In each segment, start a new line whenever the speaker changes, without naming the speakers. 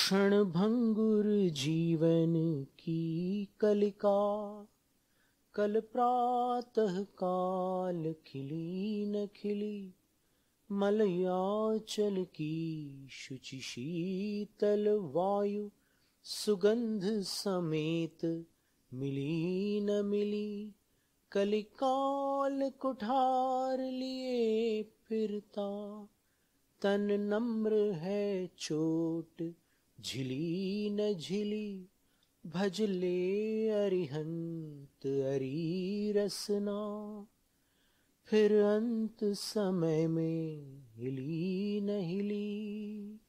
क्षण भंगुर जीवन की कलिका, कल प्रातः काल खिली न खिली, मलयाचल की शुचि शीतल वायु, सुगंध समेत मिली न मिली। कलिकाल कुठार लिए फिरता, तन नम्र है चोट झिली न झिली। भज ले अरिहंत अरी रसना, फिर अंत समय में हिली न हिली।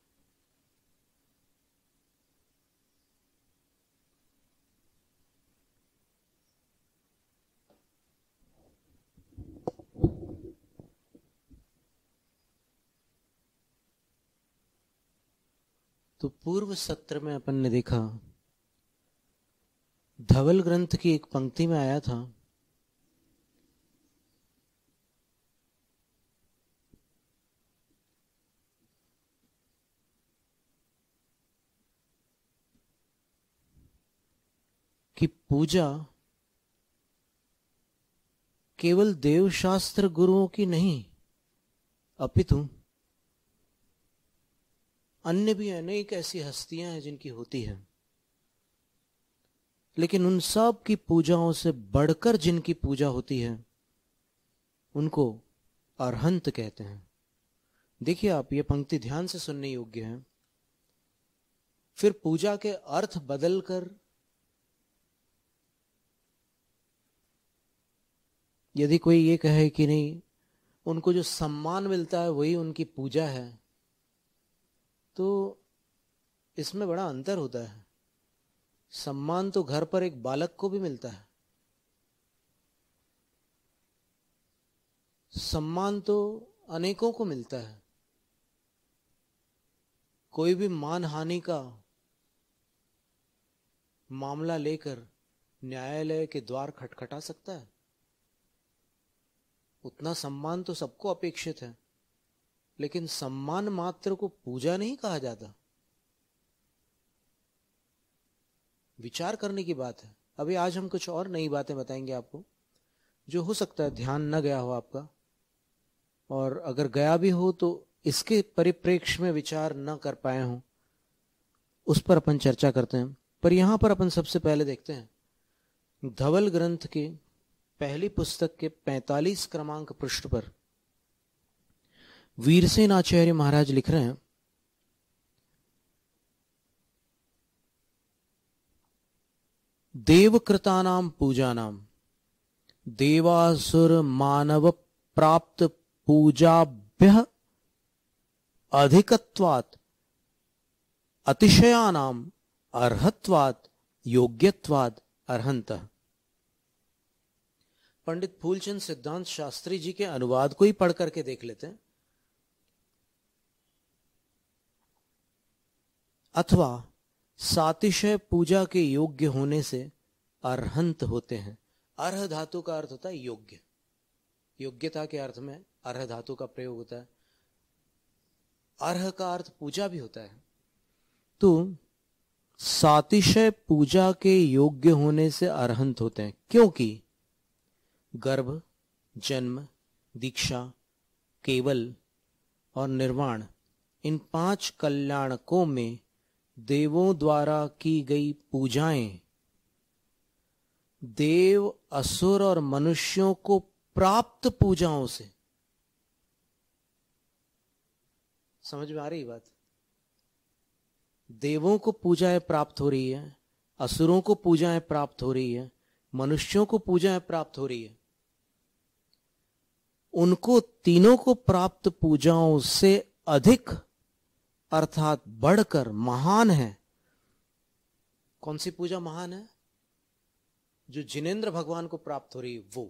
तो पूर्व सत्र में अपन ने देखा, धवल ग्रंथ की एक पंक्ति में आया था कि पूजा केवल देवशास्त्र गुरुओं की नहीं, अपितु अन्य भी अनेक ऐसी हस्तियां हैं जिनकी होती है, लेकिन उन सब की पूजाओं से बढ़कर जिनकी पूजा होती है उनको अरहंत कहते हैं। देखिए आप, ये पंक्ति ध्यान से सुनने योग्य है। फिर पूजा के अर्थ बदलकर यदि कोई ये कहे कि नहीं, उनको जो सम्मान मिलता है वही उनकी पूजा है, तो इसमें बड़ा अंतर होता है। सम्मान तो घर पर एक बालक को भी मिलता है, सम्मान तो अनेकों को मिलता है। कोई भी मान हानि का मामला लेकर न्यायालय के द्वार खटखटा सकता है। उतना सम्मान तो सबको अपेक्षित है, लेकिन सम्मान मात्र को पूजा नहीं कहा जाता। विचार करने की बात है। अभी आज हम कुछ और नई बातें बताएंगे आपको, जो हो सकता है ध्यान न गया हो आपका, और अगर गया भी हो तो इसके परिप्रेक्ष्य में विचार न कर पाए हो, उस पर अपन चर्चा करते हैं। पर यहां पर अपन सबसे पहले देखते हैं धवल ग्रंथ के पहली पुस्तक के 45 क्रमांक पृष्ठ पर वीरसेन आचार्य महाराज लिख रहे हैं, देवकृतानाम पूजानाम देवासुर मानव प्राप्त पूजाभ्य अधिकत्वात् अतिशयानाम अर्हत्वात् योग्यत्वात् अर्हन्तः। पंडित फूलचंद सिद्धांत शास्त्री जी के अनुवाद को ही पढ़ करके देख लेते हैं। अथवा सातिशय पूजा के योग्य होने से अर्हंत होते हैं। अर्ह धातु का अर्थ होता है योग्य, योग्यता के अर्थ में अर्ह धातु का प्रयोग होता है। अर्ह का अर्थ पूजा भी होता है। तो सातिशय पूजा के योग्य होने से अर्हंत होते हैं, क्योंकि गर्भ, जन्म, दीक्षा, केवल और निर्वाण, इन 5 कल्याणकों में देवों द्वारा की गई पूजाएं देव, असुर और मनुष्यों को प्राप्त पूजाओं से, समझ में आ रही बात? देवों को पूजाएं प्राप्त हो रही है, असुरों को पूजाएं प्राप्त हो रही है, मनुष्यों को पूजाएं प्राप्त हो रही है। उनको तीनों को प्राप्त पूजाओं से अधिक अर्थात बढ़कर महान है। कौन सी पूजा महान है? जो जिनेंद्र भगवान को प्राप्त हो रही है वो।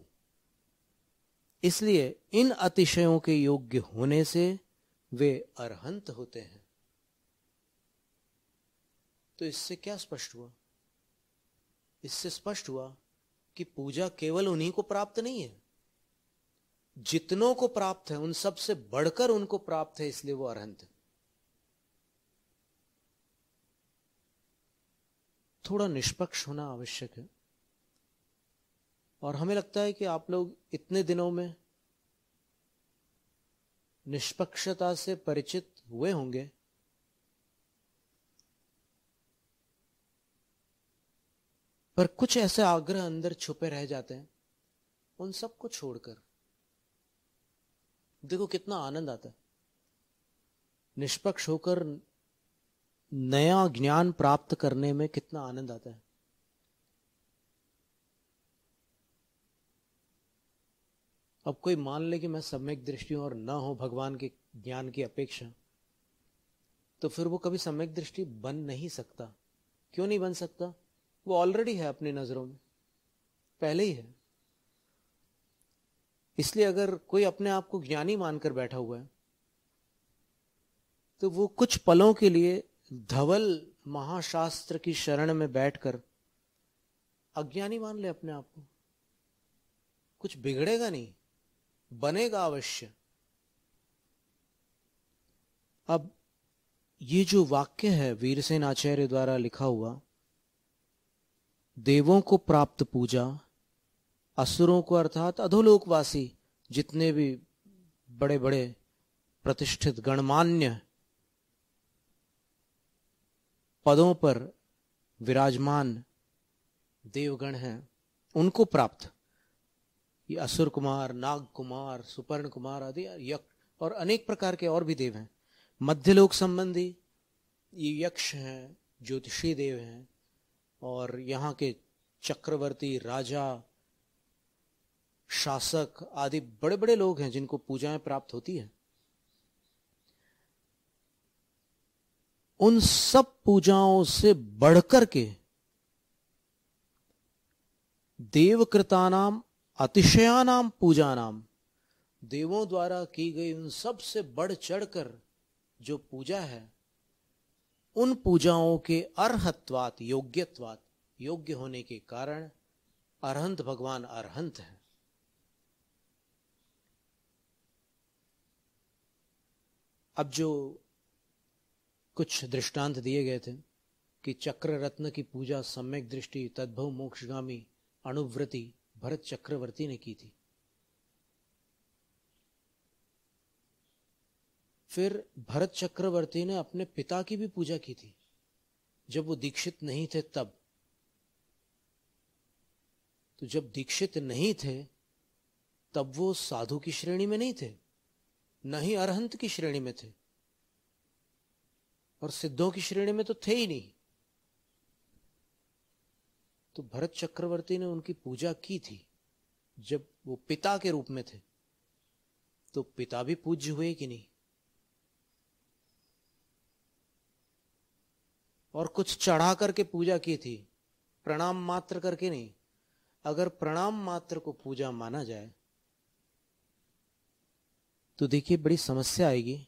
इसलिए इन अतिशयों के योग्य होने से वे अरहंत होते हैं। तो इससे क्या स्पष्ट हुआ? इससे स्पष्ट हुआ कि पूजा केवल उन्हीं को प्राप्त नहीं है, जितनों को प्राप्त है उन सब से बढ़कर उनको प्राप्त है, इसलिए वो अरहंत है। थोड़ा निष्पक्ष होना आवश्यक है। और हमें लगता है कि आप लोग इतने दिनों में निष्पक्षता से परिचित हुए होंगे, पर कुछ ऐसे आग्रह अंदर छुपे रह जाते हैं। उन सबको छोड़कर देखो कितना आनंद आता है। निष्पक्ष होकर नया ज्ञान प्राप्त करने में कितना आनंद आता है। अब कोई मान ले कि मैं सम्यक दृष्टि और न हो भगवान के ज्ञान की अपेक्षा, तो फिर वो कभी सम्यक दृष्टि बन नहीं सकता। क्यों नहीं बन सकता? वो ऑलरेडी है अपनी नजरों में, पहले ही है। इसलिए अगर कोई अपने आप को ज्ञानी मानकर बैठा हुआ है, तो वो कुछ पलों के लिए धवल महाशास्त्र की शरण में बैठकर अज्ञानी मान ले अपने आप को, कुछ बिगड़ेगा नहीं, बनेगा अवश्य। अब ये जो वाक्य है वीरसेन आचार्य द्वारा लिखा हुआ, देवों को प्राप्त पूजा, असुरों को अर्थात अधोलोकवासी जितने भी बड़े बड़े प्रतिष्ठित गणमान्य पदों पर विराजमान देवगण हैं, उनको प्राप्त। ये असुर कुमार, नाग कुमार, सुपर्ण कुमार आदि यक्ष और अनेक प्रकार के और भी देव हैं। मध्यलोक संबंधी ये यक्ष हैं, ज्योतिषी देव हैं, और यहाँ के चक्रवर्ती, राजा, शासक आदि बड़े बड़े लोग हैं जिनको पूजाएं प्राप्त होती है। उन सब पूजाओं से बढ़कर के देवकृतानाम अतिशयानाम पूजानाम, देवों द्वारा की गई उन सब से बढ़ चढ़कर जो पूजा है, उन पूजाओं के अर्हत्वात, योग्यत्वात, योग्य होने के कारण अरहंत भगवान अरहंत है। अब जो कुछ दृष्टांत दिए गए थे कि चक्र रत्न की पूजा सम्यक दृष्टि तद्भव मोक्षगामी अणुव्रति भरत चक्रवर्ती ने की थी। फिर भरत चक्रवर्ती ने अपने पिता की भी पूजा की थी जब वो दीक्षित नहीं थे तब। तो जब दीक्षित नहीं थे तब वो साधु की श्रेणी में नहीं थे, न ही अरहंत की श्रेणी में थे, और सिद्धों की श्रेणी में तो थे ही नहीं। तो भरत चक्रवर्ती ने उनकी पूजा की थी जब वो पिता के रूप में थे। तो पिता भी पूज्य हुए कि नहीं? और कुछ चढ़ा करके पूजा की थी, प्रणाम मात्र करके नहीं। अगर प्रणाम मात्र को पूजा माना जाए तो देखिए बड़ी समस्या आएगी।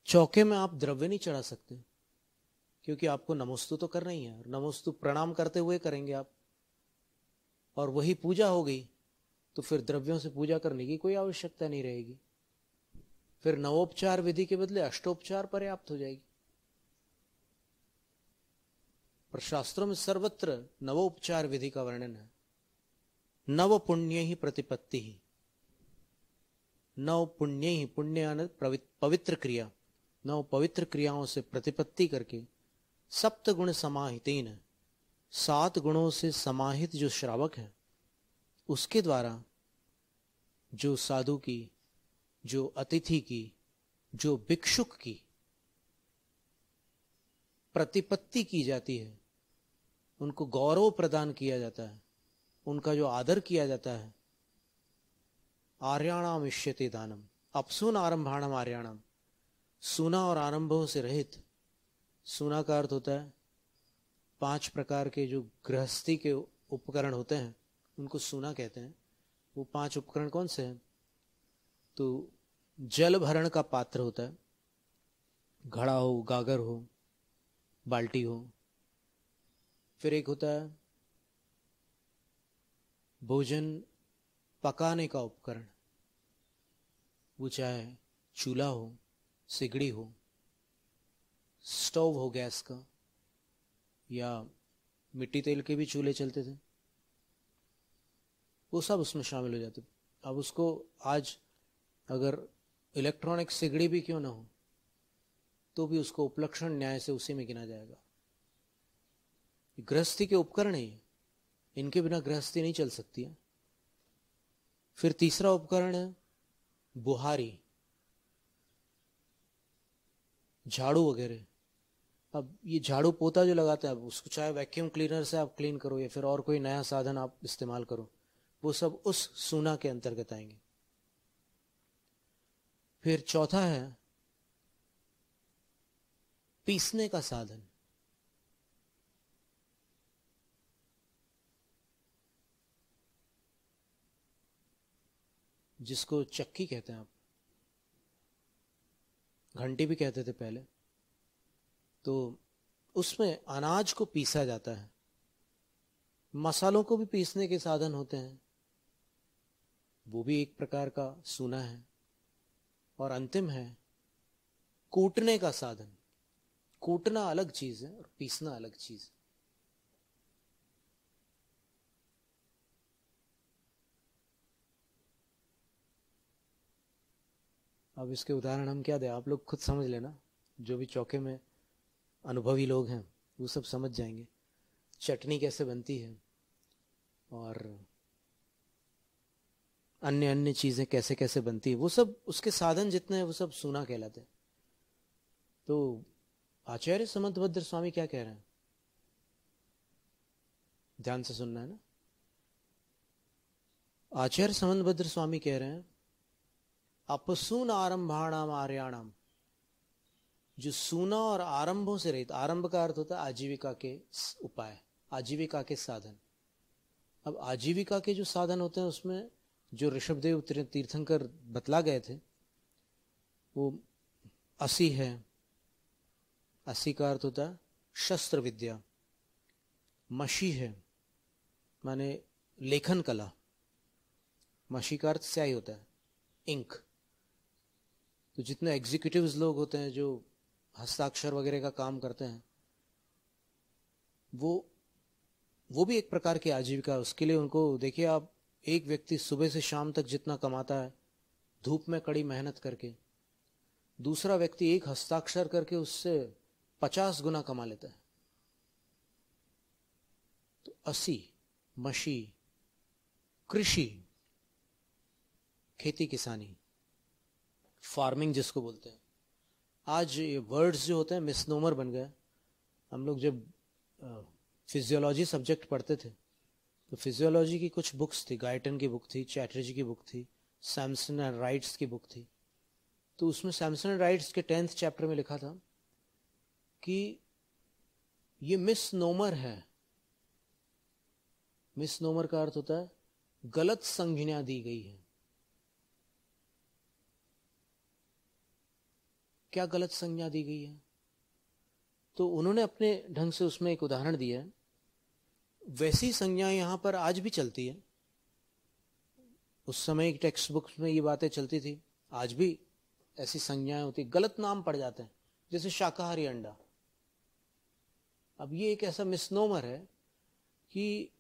चौके में आप द्रव्य नहीं चढ़ा सकते, क्योंकि आपको नमोस्तु तो करना ही है, और नमोस्तु प्रणाम करते हुए करेंगे आप, और वही पूजा हो गई तो फिर द्रव्यों से पूजा करने की कोई आवश्यकता नहीं रहेगी। फिर नवोपचार विधि के बदले अष्टोपचार पर्याप्त हो जाएगी। पर शास्त्रों में सर्वत्र नवोपचार विधि का वर्णन है। नव पुण्य ही प्रतिपत्ति ही, नव पुण्य ही, पुण्य पवित्र क्रिया, नव पवित्र क्रियाओं से प्रतिपत्ति करके सप्त गुण समाहितेन, 7 गुणों से समाहित जो श्रावक है उसके द्वारा जो साधु की, जो अतिथि की, जो भिक्षुक की प्रतिपत्ति की जाती है, उनको गौरव प्रदान किया जाता है, उनका जो आदर किया जाता है। आर्याणाम इष्यते दानम, अपसून आरंभाणम आर्याणाम, सूना और आरंभों से रहित। सूना का अर्थ होता है 5 प्रकार के जो गृहस्थी के उपकरण होते हैं उनको सूना कहते हैं। वो 5 उपकरण कौन से हैं? तो जल भरण का पात्र होता है, घड़ा हो, गागर हो, बाल्टी हो। फिर एक होता है भोजन पकाने का उपकरण, वो चाहे चूल्हा हो, सिगड़ी हो। स्टोव हो गैस का, या मिट्टी तेल के भी चूल्हे चलते थे, वो सब उसमें शामिल हो जाते। अब उसको आज अगर इलेक्ट्रॉनिक सिगड़ी भी क्यों ना हो तो भी उसको उपलक्षण न्याय से उसी में गिना जाएगा। गृहस्थी के उपकरण है, इनके बिना गृहस्थी नहीं चल सकती है। फिर तीसरा उपकरण है बुहारी, झाड़ू वगैरह। अब ये झाड़ू पोता जो लगाते हैं, अब उसको चाहे वैक्यूम क्लीनर से आप क्लीन करो या फिर और कोई नया साधन आप इस्तेमाल करो, वो सब उस सूना के अंतर्गत आएंगे। फिर चौथा है पीसने का साधन। जिसको चक्की कहते हैं, आप घंटी भी कहते थे पहले, तो उसमें अनाज को पीसा जाता है। मसालों को भी पीसने के साधन होते हैं, वो भी एक प्रकार का सूना है। और अंतिम है कूटने का साधन। कूटना अलग चीज है और पीसना अलग चीज है। अब इसके उदाहरण हम क्या दें, आप लोग खुद समझ लेना। जो भी चौके में अनुभवी लोग हैं वो सब समझ जाएंगे चटनी कैसे बनती है और अन्य अन्य चीजें कैसे कैसे बनती है। वो सब उसके साधन जितने हैं वो सब सूना कहलाते हैं। तो आचार्य समंतभद्र स्वामी क्या कह रहे हैं, ध्यान से सुनना है ना। आचार्य समंतभद्र स्वामी कह रहे हैं अपसून आरंभाणाम आर्याणाम, जो सूना और आरंभों से रहित, आरंभ का अर्थ होता है आजीविका के उपाय, आजीविका के साधन। अब आजीविका के जो साधन होते हैं उसमें जो ऋषभदेव तीर्थंकर बतला गए थे वो असी है। असी का अर्थ होता है शस्त्र विद्या। मशी है माने लेखन कला। मशी का अर्थ स्याही होता है, इंक। तो जितने एग्जीक्यूटिव्स लोग होते हैं जो हस्ताक्षर वगैरह का काम करते हैं, वो भी एक प्रकार की आजीविका। उसके लिए उनको देखिए, आप एक व्यक्ति सुबह से शाम तक जितना कमाता है धूप में कड़ी मेहनत करके, दूसरा व्यक्ति एक हस्ताक्षर करके उससे 50 गुना कमा लेता है। तो असी, मशी, कृषि, खेती किसानी, फार्मिंग जिसको बोलते हैं। आज ये वर्ड्स जो होते हैं मिसनोमर बन गए। हम लोग जब फिजियोलॉजी सब्जेक्ट पढ़ते थे तो फिजियोलॉजी की कुछ बुक्स थी, गाइटन की बुक थी, चैटर्जी की बुक थी, सैमसन एंड राइट्स की बुक थी। तो उसमें सैमसन एंड राइट्स के 10th चैप्टर में लिखा था कि ये मिसनोमर है। मिसनोमर का अर्थ होता है गलत संज्ञा दी गई है। क्या गलत संज्ञा दी गई है? तो उन्होंने अपने ढंग से उसमें एक उदाहरण दिया है। वैसी संज्ञाएं यहां पर आज भी चलती है। उस समय एक टेक्स्ट बुक में ये बातें चलती थी, आज भी ऐसी संज्ञाएं होती, गलत नाम पड़ जाते हैं, जैसे शाकाहारी अंडा। अब ये एक ऐसा मिसनोमर है कि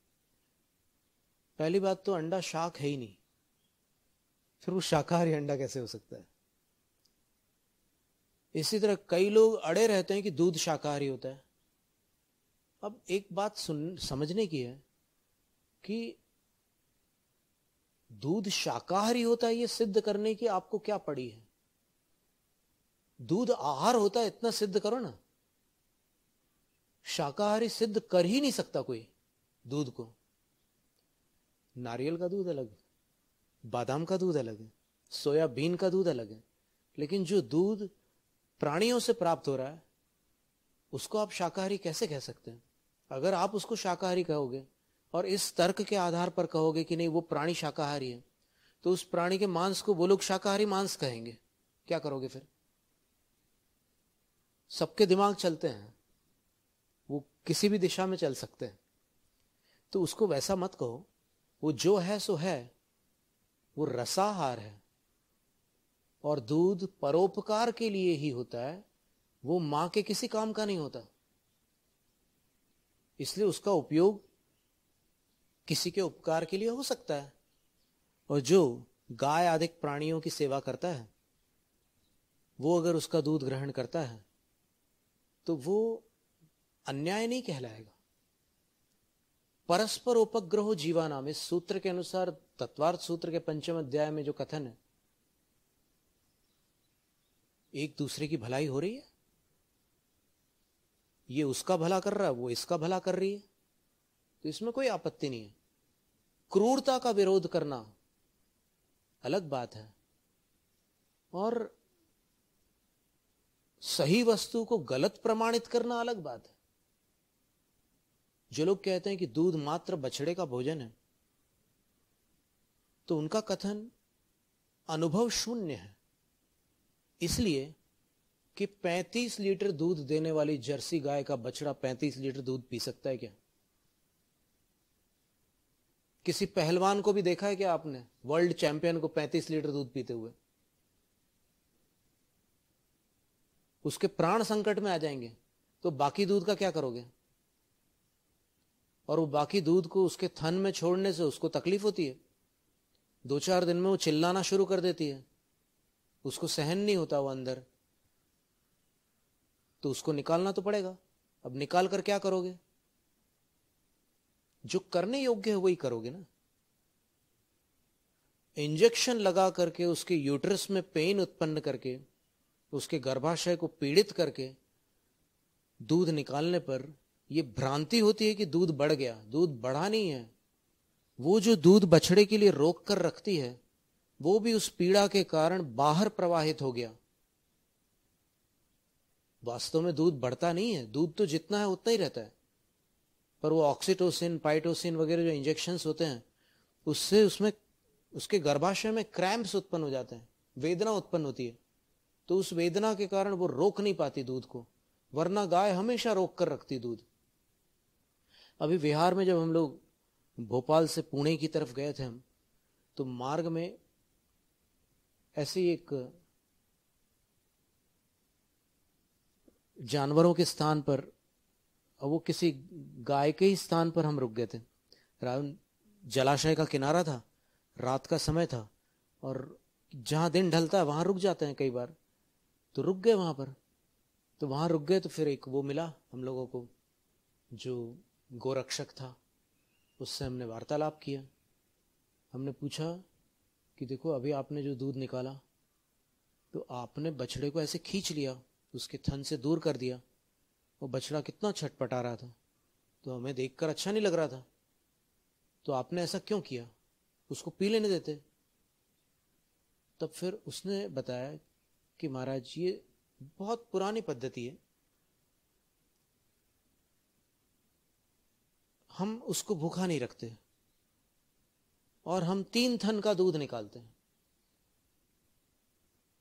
पहली बात तो अंडा शाक है ही नहीं, फिर वो शाकाहारी अंडा कैसे हो सकता है? इसी तरह कई लोग अड़े रहते हैं कि दूध शाकाहारी होता है। अब एक बात समझने की है कि दूध शाकाहारी होता है ये सिद्ध करने की आपको क्या पड़ी है? दूध आहार होता है इतना सिद्ध करो ना। शाकाहारी सिद्ध कर ही नहीं सकता कोई दूध को। नारियल का दूध अलग है, बादाम का दूध अलग है, सोयाबीन का दूध अलग है, लेकिन जो दूध प्राणियों से प्राप्त हो रहा है उसको आप शाकाहारी कैसे कह सकते हैं? अगर आप उसको शाकाहारी कहोगे और इस तर्क के आधार पर कहोगे कि नहीं वो प्राणी शाकाहारी है, तो उस प्राणी के मांस को वो लोग शाकाहारी मांस कहेंगे। क्या करोगे फिर? सबके दिमाग चलते हैं, वो किसी भी दिशा में चल सकते हैं। तो उसको वैसा मत कहो। वो जो है सो है, वो रसाहार है। और दूध परोपकार के लिए ही होता है, वो मां के किसी काम का नहीं होता, इसलिए उसका उपयोग किसी के उपकार के लिए हो सकता है। और जो गाय आदि प्राणियों की सेवा करता है, वो अगर उसका दूध ग्रहण करता है तो वो अन्याय नहीं कहलाएगा। परस्पर उपग्रहो जीवानाम, इस सूत्र के अनुसार, तत्वार्थ सूत्र के 5वें अध्याय में जो कथन है, एक दूसरे की भलाई हो रही है, ये उसका भला कर रहा है, वो इसका भला कर रही है, तो इसमें कोई आपत्ति नहीं है। क्रूरता का विरोध करना अलग बात है, और सही वस्तु को गलत प्रमाणित करना अलग बात है। जो लोग कहते हैं कि दूध मात्र बछड़े का भोजन है, तो उनका कथन अनुभव शून्य है, इसलिए कि 35 लीटर दूध देने वाली जर्सी गाय का बछड़ा 35 लीटर दूध पी सकता है क्या? किसी पहलवान को भी देखा है क्या आपने, वर्ल्ड चैंपियन को 35 लीटर दूध पीते हुए? उसके प्राण संकट में आ जाएंगे, तो बाकी दूध का क्या करोगे? और वो बाकी दूध को उसके थन में छोड़ने से उसको तकलीफ होती है, 2-4 दिन में वो चिल्लाना शुरू कर देती है, उसको सहन नहीं होता वो अंदर, तो उसको निकालना तो पड़ेगा। अब निकाल कर क्या करोगे? जो करने योग्य है वही करोगे ना। इंजेक्शन लगा करके उसके यूट्रस में पेन उत्पन्न करके, उसके गर्भाशय को पीड़ित करके दूध निकालने पर यह भ्रांति होती है कि दूध बढ़ गया। दूध बढ़ा नहीं है, वो जो दूध बछड़े के लिए रोक कर रखती है, वो भी उस पीड़ा के कारण बाहर प्रवाहित हो गया। वास्तव में दूध बढ़ता नहीं है, दूध तो जितना है उतना ही रहता है, पर वो ऑक्सीटोसिन, पाइटोसिन वगैरह जो इंजेक्शंस होते हैं, उससे उसमें उसके गर्भाशय में क्रैम्प्स उत्पन्न हो जाते हैं, वेदना उत्पन्न होती है, तो उस वेदना के कारण वो रोक नहीं पाती दूध को, वरना गाय हमेशा रोक कर रखती दूध। अभी बिहार में जब हम लोग भोपाल से पुणे की तरफ गए थे हम, तो मार्ग में ऐसी एक जानवरों के स्थान पर, वो किसी गाय के ही स्थान पर हम रुक गए थे। जलाशय का किनारा था, रात का समय था, और जहां दिन ढलता है वहां रुक जाते हैं कई बार, तो रुक गए वहां पर। तो वहां रुक गए तो फिर एक वो मिला हम लोगों को, जो गोरक्षक था, उससे हमने वार्तालाप किया। हमने पूछा कि देखो अभी आपने जो दूध निकाला, तो आपने बछड़े को ऐसे खींच लिया, उसके थन से दूर कर दिया, वो बछड़ा कितना छटपटा रहा था, तो हमें देखकर अच्छा नहीं लग रहा था, तो आपने ऐसा क्यों किया? उसको पी लेने देते। तब फिर उसने बताया कि महाराज ये बहुत पुरानी पद्धति है, हम उसको भूखा नहीं रखते, और हम 3 थन का दूध निकालते हैं,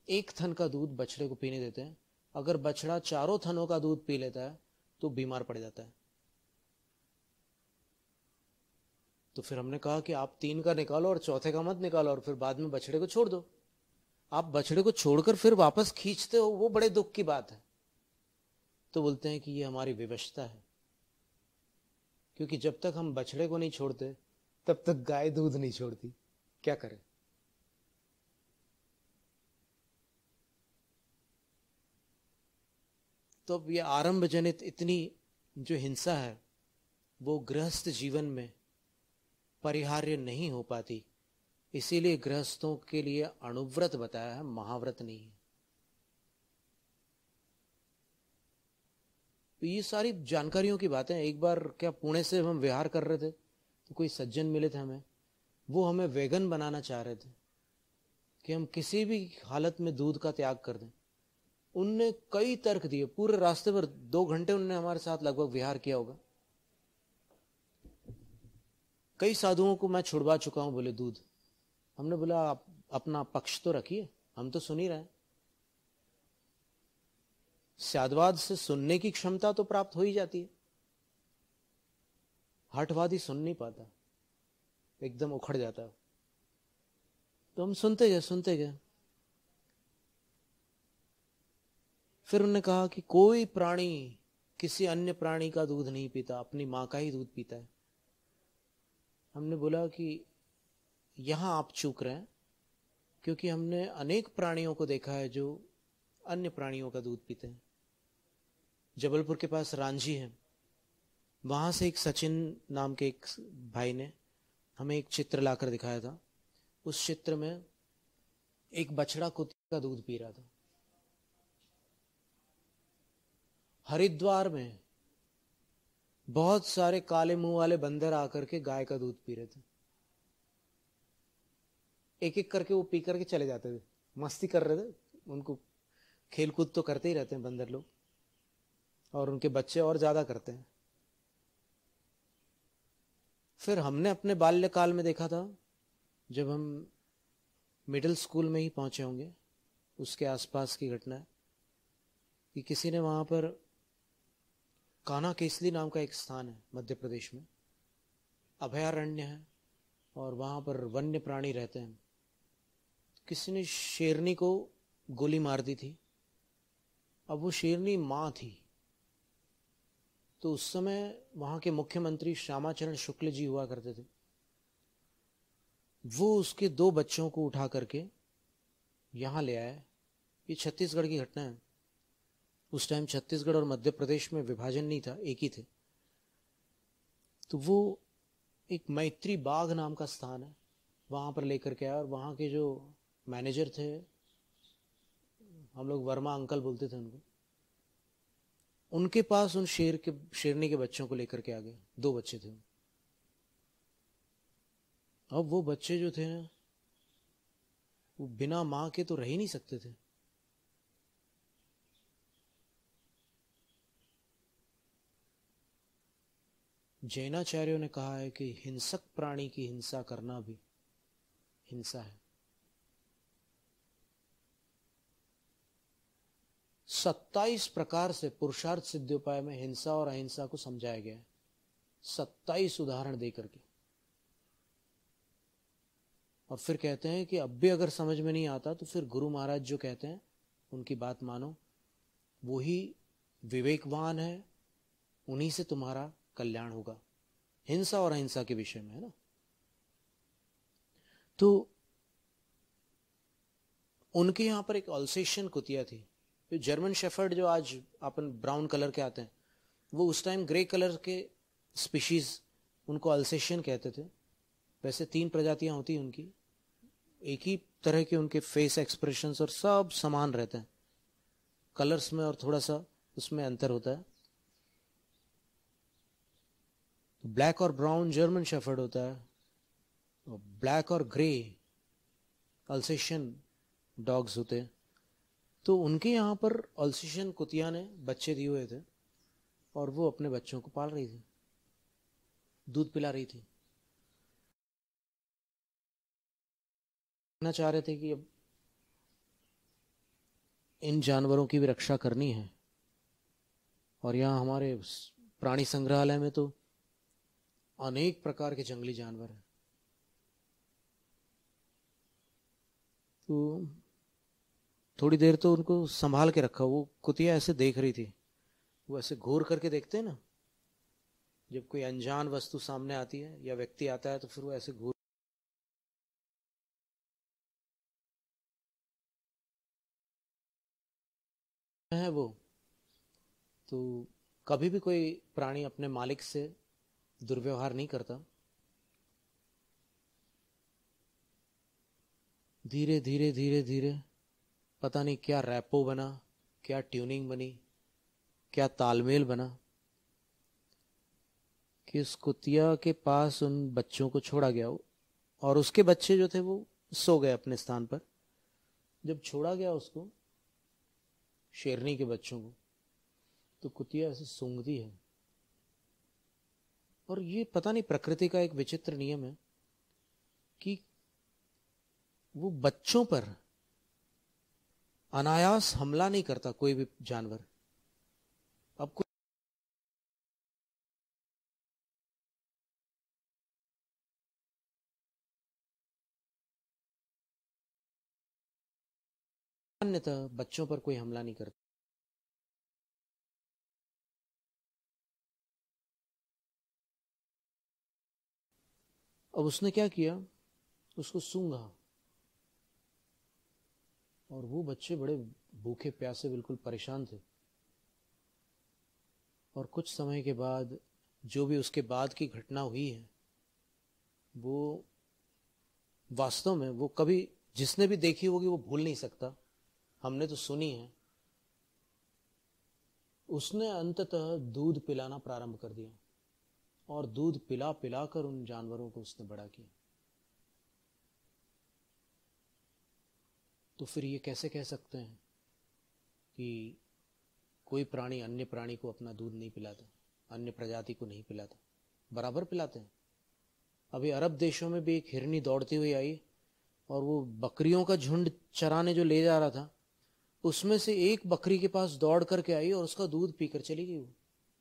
1 थन का दूध बछड़े को पीने देते हैं। अगर बछड़ा 4 थनों का दूध पी लेता है तो बीमार पड़ जाता है। तो फिर हमने कहा कि आप 3 का निकालो और चौथे का मत निकालो, और फिर बाद में बछड़े को छोड़ दो। आप बछड़े को छोड़कर फिर वापस खींचते हो, वो बड़े दुख की बात है। तो बोलते हैं कि ये हमारी विवशता है, क्योंकि जब तक हम बछड़े को नहीं छोड़ते तब तक गाय दूध नहीं छोड़ती, क्या करें। तो अब ये आरंभ जनित इतनी जो हिंसा है, वो गृहस्थ जीवन में परिहार्य नहीं हो पाती, इसीलिए गृहस्थों के लिए अणुव्रत बताया है, महाव्रत नहीं है। तो ये सारी जानकारियों की बातें। एक बार क्या पुणे से हम विहार कर रहे थे, तो कोई सज्जन मिले थे हमें, वो हमें वेगन बनाना चाह रहे थे कि हम किसी भी हालत में दूध का त्याग कर दें। उनने कई तर्क दिए, पूरे रास्ते पर 2 घंटे उन्होंने हमारे साथ लगभग विहार किया होगा। कई साधुओं को मैं छुड़वा चुका हूं बोले दूध। हमने बोला आप अपना पक्ष तो रखिए, हम तो सुन ही रहे हैं। साधुवाद से सुनने की क्षमता तो प्राप्त हो ही जाती है, हठवादी सुन नहीं पाता, एकदम उखड़ जाता है। तो हम सुनते गए। फिर उन्होंने कहा कि कोई प्राणी किसी अन्य प्राणी का दूध नहीं पीता, अपनी माँ का ही दूध पीता है। हमने बोला कि यहां आप चूक रहे हैं, क्योंकि हमने अनेक प्राणियों को देखा है जो अन्य प्राणियों का दूध पीते हैं। जबलपुर के पास रांझी है, वहां से एक सचिन नाम के एक भाई ने हमें एक चित्र लाकर दिखाया था। उस चित्र में एक बछड़ा कुत्ते का दूध पी रहा था। हरिद्वार में बहुत सारे काले मुंह वाले बंदर आकर के गाय का दूध पी रहे थे। एक एक करके वो पी करके चले जाते थे, मस्ती कर रहे थे। उनको खेल कूद तो करते ही रहते हैं बंदर लोग, और उनके बच्चे और ज्यादा करते हैं। फिर हमने अपने बाल्यकाल में देखा था, जब हम मिडिल स्कूल में ही पहुंचे होंगे, उसके आसपास की घटना है कि किसी ने वहां पर कान्हा केसली नाम का एक स्थान है मध्य प्रदेश में, अभयारण्य है और वहां पर वन्य प्राणी रहते हैं। किसी ने शेरनी को गोली मार दी थी। अब वो शेरनी मां थी। तो उस समय वहां के मुख्यमंत्री श्यामाचरण शुक्ल जी हुआ करते थे। वो उसके 2 बच्चों को उठा करके यहां ले आए। ये छत्तीसगढ़ की घटना है। उस टाइम छत्तीसगढ़ और मध्य प्रदेश में विभाजन नहीं था, एक ही थे। तो वो एक मैत्री बाग नाम का स्थान है, वहां पर लेकर के आया। और वहां के जो मैनेजर थे, हम लोग वर्मा अंकल बोलते थे उनको, उनके पास उन शेरनी के बच्चों को लेकर के आ गए। 2 बच्चे थे। अब वो बच्चे जो थे ना, वो बिना मां के तो रह ही नहीं सकते थे। जैनाचार्यों ने कहा है कि हिंसक प्राणी की हिंसा करना भी हिंसा है। 27 प्रकार से पुरुषार्थ सिद्धियोपाय में हिंसा और अहिंसा को समझाया गया है, 27 उदाहरण देकर के। और फिर कहते हैं कि अब भी अगर समझ में नहीं आता तो फिर गुरु महाराज जो कहते हैं उनकी बात मानो, वो ही विवेकवान है, उन्हीं से तुम्हारा कल्याण होगा। हिंसा और अहिंसा के विषय में है ना। तो उनके यहां पर एक अल्सेशियन कुतिया थी। जो जर्मन शेफर्ड जो आज अपन ब्राउन कलर के आते हैं, वो उस टाइम ग्रे कलर के स्पीशीज, उनको अल्सेशियन कहते थे। वैसे 3 प्रजातियां होती हैं उनकी, एक ही तरह के उनके फेस एक्सप्रेशंस और सब समान रहते हैं, कलर्स में और थोड़ा सा उसमें अंतर होता है। तो ब्लैक और ब्राउन जर्मन शेफर्ड होता है, और ब्लैक और ग्रे अल्सेशियन डॉग्स होते हैं। तो उनके यहाँ पर अल्सेशियन कुतिया ने बच्चे दिए हुए थे, और वो अपने बच्चों को पाल रही थी, दूध पिला रही थी। कहना चाह रहे थे कि अब इन जानवरों की भी रक्षा करनी है। और यहाँ हमारे प्राणी संग्रहालय में तो अनेक प्रकार के जंगली जानवर हैं। तो थोड़ी देर तो उनको संभाल के रखा। वो कुतिया ऐसे देख रही थी, वो ऐसे घूर करके देखते हैं ना, जब कोई अनजान वस्तु सामने आती है या व्यक्ति आता है तो फिर वो ऐसे घूर है वो। तो कभी भी कोई प्राणी अपने मालिक से दुर्व्यवहार नहीं करता। धीरे धीरे धीरे धीरे पता नहीं क्या रैपो बना, क्या ट्यूनिंग बनी, क्या तालमेल बना कि उस कुतिया के पास उन बच्चों को छोड़ा गया। और उसके बच्चे जो थे वो सो गए अपने स्थान पर। जब छोड़ा गया उसको, शेरनी के बच्चों को, तो कुतिया ऐसे सूंघती है। और ये पता नहीं प्रकृति का एक विचित्र नियम है कि वो बच्चों पर अनायास हमला नहीं करता कोई भी जानवर। अब कोई अन्यतः बच्चों पर कोई हमला नहीं करता। अब उसने क्या किया, उसको सूंघा, और वो बच्चे बड़े भूखे प्यासे बिल्कुल परेशान थे। और कुछ समय के बाद जो भी उसके बाद की घटना हुई है, वो वास्तव में वो कभी जिसने भी देखी होगी वो भूल नहीं सकता, हमने तो सुनी है। उसने अंततः दूध पिलाना प्रारंभ कर दिया, और दूध पिला पिला कर उन जानवरों को उसने बड़ा किया। तो फिर ये कैसे कह सकते हैं कि कोई प्राणी अन्य प्राणी को अपना दूध नहीं पिलाता, अन्य प्रजाति को नहीं पिलाता? बराबर पिलाते हैं। अभी अरब देशों में भी एक हिरनी दौड़ती हुई आई, और वो बकरियों का झुंड चराने जो ले जा रहा था, उसमें से एक बकरी के पास दौड़ करके आई और उसका दूध पीकर चली गई। वो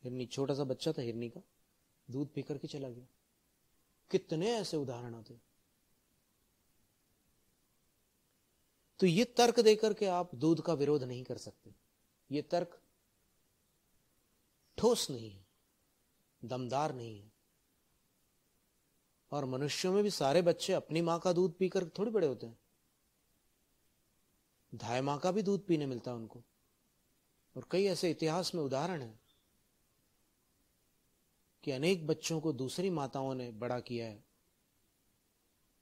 हिरनी, छोटा सा बच्चा था हिरनी का, दूध पी करके चला गया। कितने ऐसे उदाहरण होते। तो ये तर्क देकर के आप दूध का विरोध नहीं कर सकते। ये तर्क ठोस नहीं है, दमदार नहीं है। और मनुष्यों में भी सारे बच्चे अपनी मां का दूध पीकर थोड़ी बड़े होते हैं। धाय मां का भी दूध पीने मिलता है उनको। और कई ऐसे इतिहास में उदाहरण है कि अनेक बच्चों को दूसरी माताओं ने बड़ा किया है,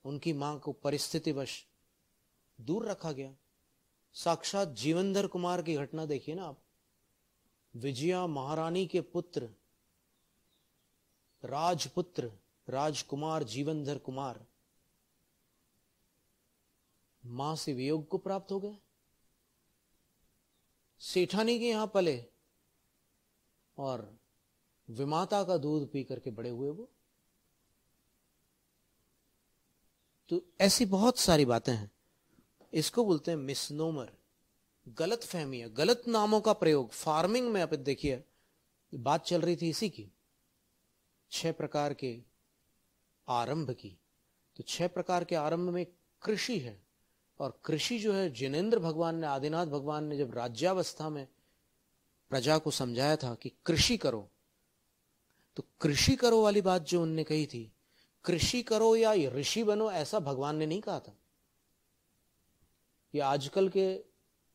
उनकी मां को परिस्थितिवश दूर रखा गया। साक्षात जीवनधर कुमार की घटना देखिए ना आप। विजया महारानी के पुत्र, राजपुत्र, राजकुमार जीवनधर कुमार मां से वियोग को प्राप्त हो गए। सेठानी के यहां पले और विमाता का दूध पी करके बड़े हुए वो। तो ऐसी बहुत सारी बातें हैं। इसको बोलते हैं मिसनोमर, गलत फहमियां, गलत नामों का प्रयोग। फार्मिंग में आप देखिए, बात चल रही थी इसी की, 6 प्रकार के आरंभ की। तो 6 प्रकार के आरंभ में कृषि है। और कृषि जो है, जिनेंद्र भगवान ने, आदिनाथ भगवान ने जब राज्यावस्था में प्रजा को समझाया था कि कृषि करो, तो कृषि करो वाली बात जो उनने कही थी, कृषि करो या ऋषि बनो, ऐसा भगवान ने नहीं कहा था। ये आजकल के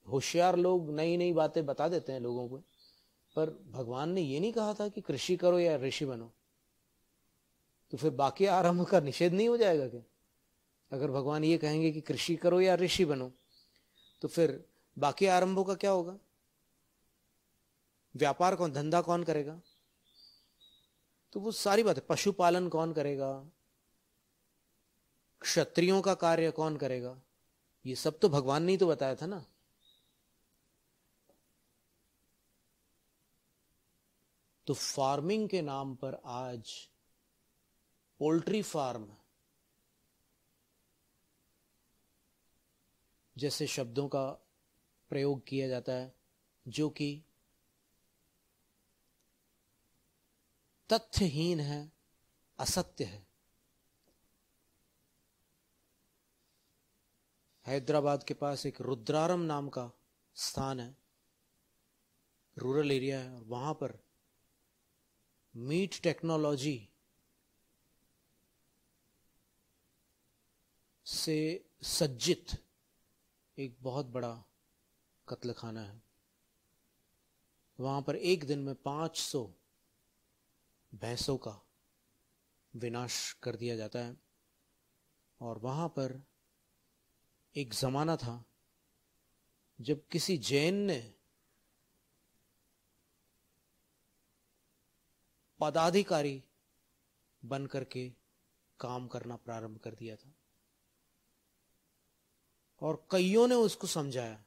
होशियार लोग नई नई बातें बता देते हैं लोगों को, पर भगवान ने ये नहीं कहा था कि कृषि करो या ऋषि बनो। तो फिर बाकी आरंभ का निषेध नहीं हो जाएगा क्या? अगर भगवान ये कहेंगे कि कृषि करो या ऋषि बनो, तो फिर बाकी आरंभों का क्या होगा? व्यापार कौन, धंधा कौन करेगा? तो वो सारी बातें, पशुपालन कौन करेगा, क्षत्रियों का कार्य कौन करेगा, ये सब तो भगवान ने ही तो बताया था ना। तो फार्मिंग के नाम पर आज पोल्ट्री फार्म जैसे शब्दों का प्रयोग किया जाता है, जो कि तथ्यहीन है, असत्य है। हैदराबाद के पास एक रुद्रारम नाम का स्थान है, रूरल एरिया है, और वहां पर मीट टेक्नोलॉजी से सज्जित एक बहुत बड़ा कत्लखाना है। वहां पर एक दिन में 500 भैंसों का विनाश कर दिया जाता है। और वहां पर एक जमाना था जब किसी जैन ने पदाधिकारी बन करके काम करना प्रारंभ कर दिया था, और कईयों ने उसको समझाया।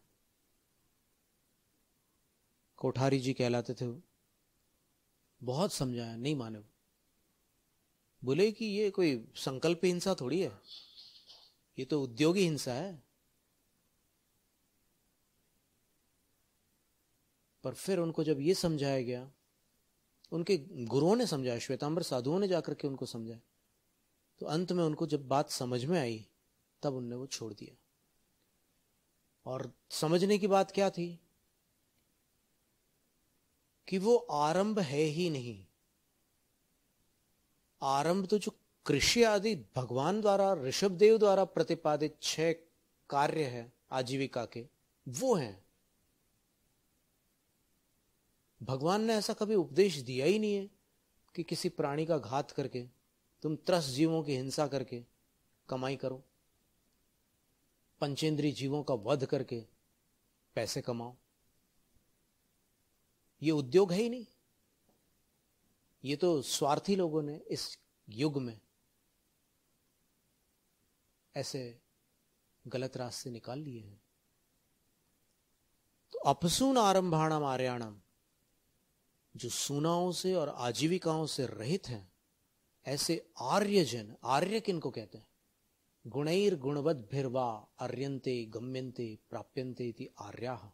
कोठारी जी कहलाते थे वो, बहुत समझाया, नहीं माने वो। बोले कि ये कोई संकल्प हिंसा थोड़ी है, ये तो उद्योगी हिंसा है। पर फिर उनको जब ये समझाया गया, उनके गुरुओं ने समझाया, श्वेतांबर साधुओं ने जाकर के उनको समझाया, तो अंत में उनको जब बात समझ में आई, तब उनने वो छोड़ दिया। और समझने की बात क्या थी कि वो आरंभ है ही नहीं। आरंभ तो जो कृषि आदि भगवान द्वारा, ऋषभदेव द्वारा प्रतिपादित 6 कार्य है आजीविका के, वो हैं। भगवान ने ऐसा कभी उपदेश दिया ही नहीं है कि किसी प्राणी का घात करके, तुम त्रस्त जीवों की हिंसा करके कमाई करो, पंचेंद्रिय जीवों का वध करके पैसे कमाओ। ये उद्योग है ही नहीं। ये तो स्वार्थी लोगों ने इस युग में ऐसे गलत रास्ते निकाल लिए हैं। तो अपसून आरंभाणम आर्याणम, जो सूनाओं से और आजीविकाओं से रहित हैं, ऐसे आर्यजन, आर्य किनको कहते हैं? गुणैर गुणवद भिर्वा आर्यन्ते गम्यन्ते प्राप्यन्ते इति आर्याः।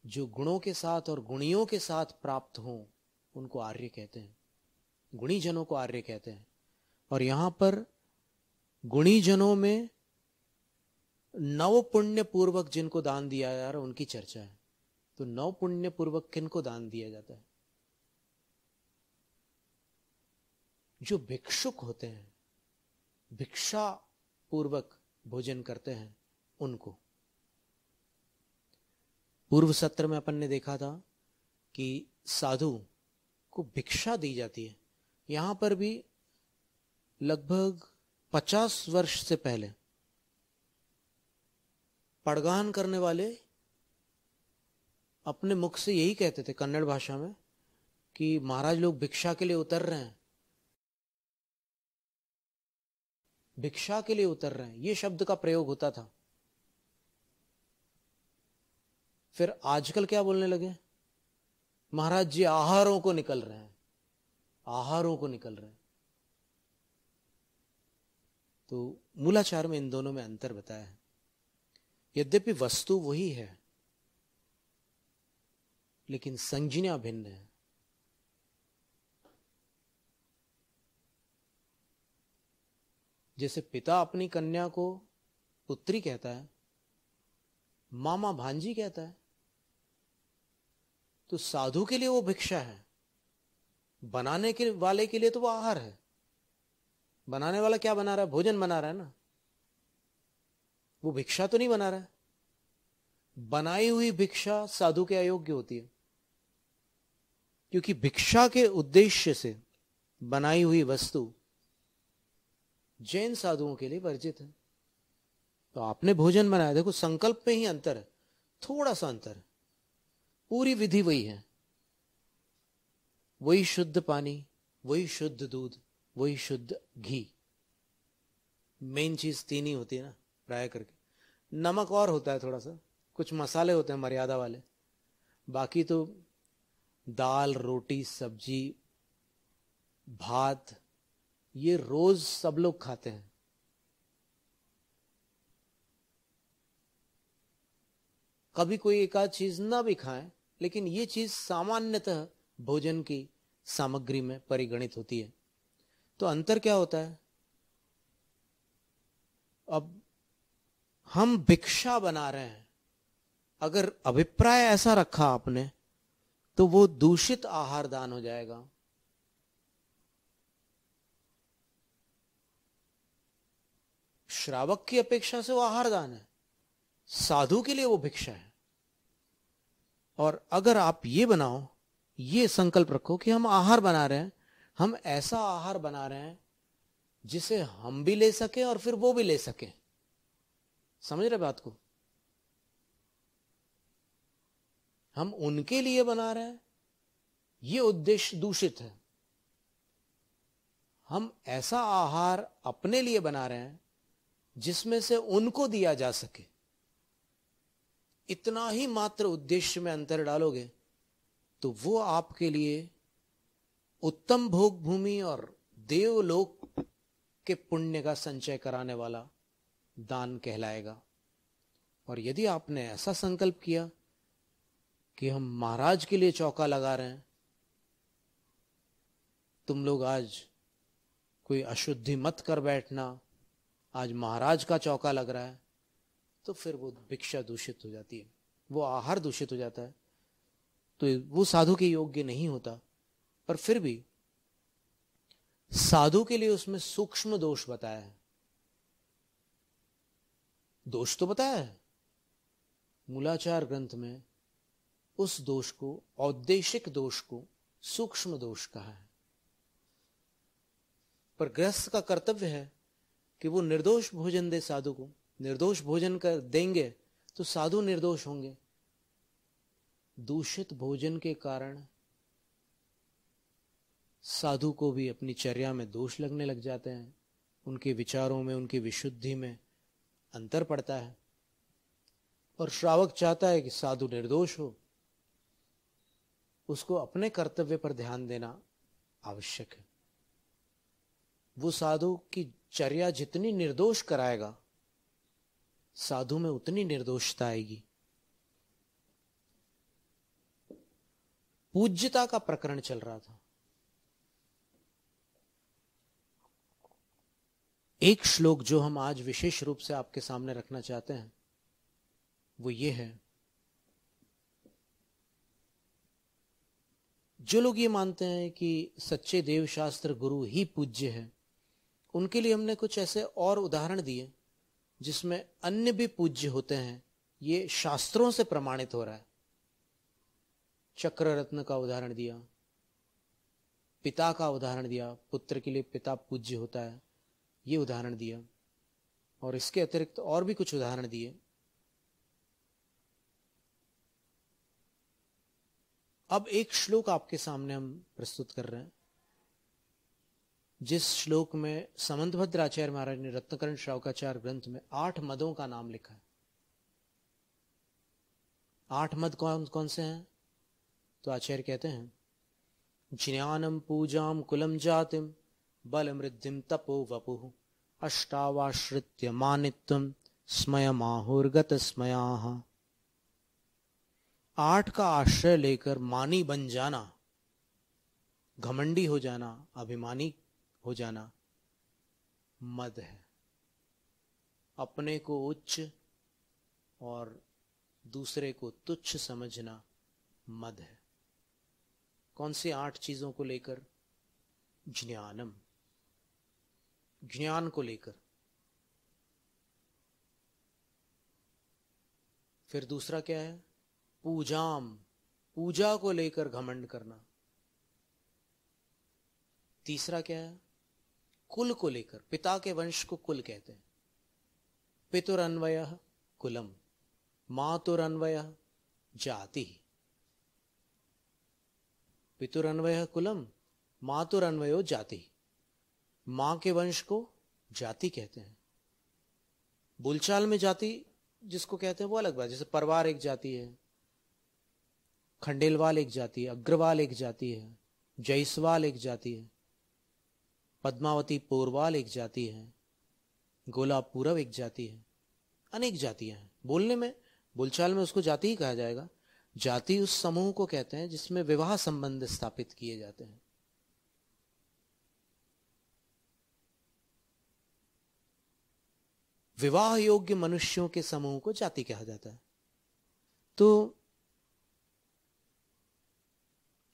जो गुणों के साथ और गुणियों के साथ प्राप्त हों उनको आर्य कहते हैं, गुणी जनों को आर्य कहते हैं। और यहां पर गुणी जनों में नव पुण्य पूर्वक जिनको दान दिया जा रहा है उनकी चर्चा है। तो नव पुण्य पूर्वक किनको दान दिया जाता है? जो भिक्षुक होते हैं, भिक्षा पूर्वक भोजन करते हैं, उनको। पूर्व सत्र में अपन ने देखा था कि साधु को भिक्षा दी जाती है। यहां पर भी लगभग 50 वर्ष से पहले पड़गान करने वाले अपने मुख से यही कहते थे कन्नड़ भाषा में कि महाराज लोग भिक्षा के लिए उतर रहे हैं, भिक्षा के लिए उतर रहे हैं, ये शब्द का प्रयोग होता था। फिर आजकल क्या बोलने लगे? महाराज जी आहारों को निकल रहे हैं, आहारों को निकल रहे हैं। तो मूलाचार में इन दोनों में अंतर बताया है। यद्यपि वस्तु वही है लेकिन संज्ञा भिन्न है। जैसे पिता अपनी कन्या को पुत्री कहता है, मामा भांजी कहता है, तो साधु के लिए वो भिक्षा है, बनाने के वाले के लिए तो वो आहार है। बनाने वाला क्या बना रहा है? भोजन बना रहा है ना, वो भिक्षा तो नहीं बना रहा है। बनाई हुई भिक्षा साधु के अयोग्य होती है, क्योंकि भिक्षा के उद्देश्य से बनाई हुई वस्तु जैन साधुओं के लिए वर्जित है। तो आपने भोजन बनाया, देखो संकल्प में ही अंतर है, थोड़ा सा अंतर है, पूरी विधि वही है। वही शुद्ध पानी, वही शुद्ध दूध, वही शुद्ध घी। मेन चीज 3 ही होती है ना प्राय करके। नमक और होता है थोड़ा सा, कुछ मसाले होते हैं मर्यादा वाले, बाकी तो दाल, रोटी, सब्जी, भात, ये रोज सब लोग खाते हैं। कभी कोई एक आध चीज ना भी खाएं, लेकिन ये चीज सामान्यतः भोजन की सामग्री में परिगणित होती है। तो अंतर क्या होता है? अब हम भिक्षा बना रहे हैं, अगर अभिप्राय ऐसा रखा आपने तो वो दूषित आहार दान हो जाएगा। श्रावक की अपेक्षा से वो आहार दान है, साधु के लिए वो भिक्षा है। और अगर आप ये बनाओ, ये संकल्प रखो कि हम आहार बना रहे हैं, हम ऐसा आहार बना रहे हैं जिसे हम भी ले सके और फिर वो भी ले सके। समझ रहे बात को? हम उनके लिए बना रहे हैं, ये उद्देश्य दूषित है। हम ऐसा आहार अपने लिए बना रहे हैं जिसमें से उनको दिया जा सके। इतना ही मात्र उद्देश्य में अंतर डालोगे तो वो आपके लिए उत्तम भोग भूमि और देवलोक के पुण्य का संचय कराने वाला दान कहलाएगा। और यदि आपने ऐसा संकल्प किया कि हम महाराज के लिए चौका लगा रहे हैं, तुम लोग आज कोई अशुद्धि मत कर बैठना, आज महाराज का चौका लग रहा है, तो फिर वो भिक्षा दूषित हो जाती है, वो आहार दूषित हो जाता है, तो वो साधु के योग्य नहीं होता। पर फिर भी साधु के लिए उसमें सूक्ष्म दोष बताया है। दोष तो बताया है मूलाचार ग्रंथ में, उस दोष को, औद्देशिक दोष को सूक्ष्म दोष कहा है। पर गृहस्थ का कर्तव्य है कि वो निर्दोष भोजन दे साधु को। निर्दोष भोजन कर देंगे तो साधु निर्दोष होंगे। दूषित भोजन के कारण साधु को भी अपनी चर्या में दोष लगने लग जाते हैं, उनके विचारों में, उनकी विशुद्धि में अंतर पड़ता है। और श्रावक चाहता है कि साधु निर्दोष हो, उसको अपने कर्तव्य पर ध्यान देना आवश्यक है। वो साधु की चर्या जितनी निर्दोष कराएगा, साधु में उतनी निर्दोषता आएगी। पूज्यता का प्रकरण चल रहा था। एक श्लोक जो हम आज विशेष रूप से आपके सामने रखना चाहते हैं वो ये है, जो लोग ये मानते हैं कि सच्चे देव शास्त्र गुरु ही पूज्य है, उनके लिए हमने कुछ ऐसे और उदाहरण दिए जिसमें अन्य भी पूज्य होते हैं। ये शास्त्रों से प्रमाणित हो रहा है। चक्र रत्न का उदाहरण दिया, पिता का उदाहरण दिया, पुत्र के लिए पिता पूज्य होता है, ये उदाहरण दिया, और इसके अतिरिक्त और भी कुछ उदाहरण दिए। अब एक श्लोक आपके सामने हम प्रस्तुत कर रहे हैं, जिस श्लोक में समंतभद्र आचार्य महाराज ने रत्नकरण श्रावकाचार्य ग्रंथ में 8 मदों का नाम लिखा है। 8 मद कौन कौन से हैं? तो आचार्य कहते हैं, ज्ञानम पूजाम कुलम जातिम बल मृद्धिम तपो वपुः अष्टावाश्रित्य मानित्वम स्मयमाहुर्गत स्मयाः। 8 का आश्रय लेकर मानी बन जाना, घमंडी हो जाना, अभिमानी हो जाना मद है। अपने को उच्च और दूसरे को तुच्छ समझना मद है। कौन सी 8 चीजों को लेकर? ज्ञानम, ज्ञान को लेकर। फिर दूसरा क्या है? पूजाम, पूजा को लेकर घमंड करना। तीसरा क्या है? कुल को लेकर, पिता के वंश को कुल कहते हैं। पितुरन्वयः कुलम, मातुरन्वयः जाति। पितुरन्वयः कुलम, मातुरन्वयो जाति। मां के वंश को जाति कहते हैं। बोलचाल में जाति जिसको कहते हैं वो अलग बात, जैसे परवार एक जाति है, खंडेलवाल एक जाति है, अग्रवाल एक जाति है, जयसवाल एक जाति है, पद्मावती पोरवाल एक जाति है, गोला पूरव एक जाति है। अनेक जातियां हैं। बोलने में, बोलचाल में उसको जाति ही कहा जाएगा। जाति उस समूह को कहते हैं जिसमें विवाह संबंध स्थापित किए जाते हैं। विवाह योग्य मनुष्यों के समूह को जाति कहा जाता है। तो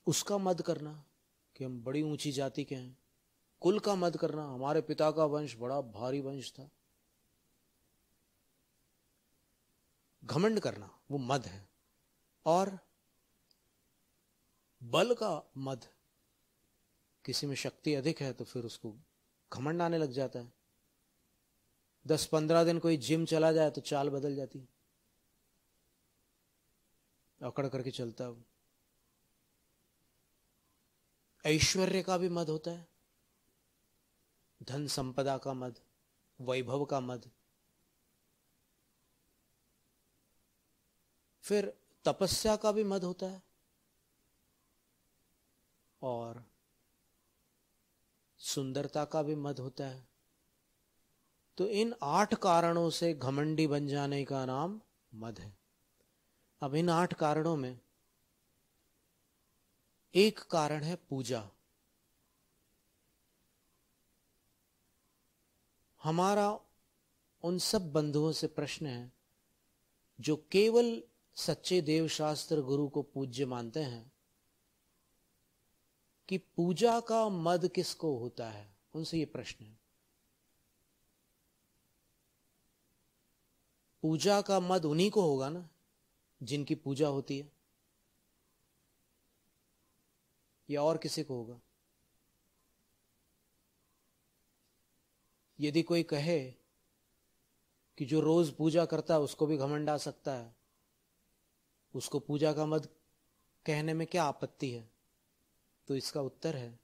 उसका मद करना कि हम बड़ी ऊंची जाति के हैं, कुल का मद करना, हमारे पिता का वंश बड़ा भारी वंश था, घमंड करना, वो मद है। और बल का मद, किसी में शक्ति अधिक है तो फिर उसको घमंड आने लग जाता है। 10-15 दिन कोई जिम चला जाए तो चाल बदल जाती है, अकड़ करके चलता है। ऐश्वर्य का भी मद होता है, धन संपदा का मद, वैभव का मद। फिर तपस्या का भी मद होता है, और सुंदरता का भी मद होता है। तो इन 8 कारणों से घमंडी बन जाने का नाम मद है। अब इन 8 कारणों में एक कारण है पूजा। हमारा उन सब बंधुओं से प्रश्न है जो केवल सच्चे देव शास्त्र गुरु को पूज्य मानते हैं कि पूजा का मद किसको होता है, उनसे ये प्रश्न है। पूजा का मद उन्हीं को होगा ना जिनकी पूजा होती है, या और किसी को होगा? यदि कोई कहे कि जो रोज पूजा करता है उसको भी घमंड आ सकता है, उसको पूजा का मद कहने में क्या आपत्ति है? तो इसका उत्तर है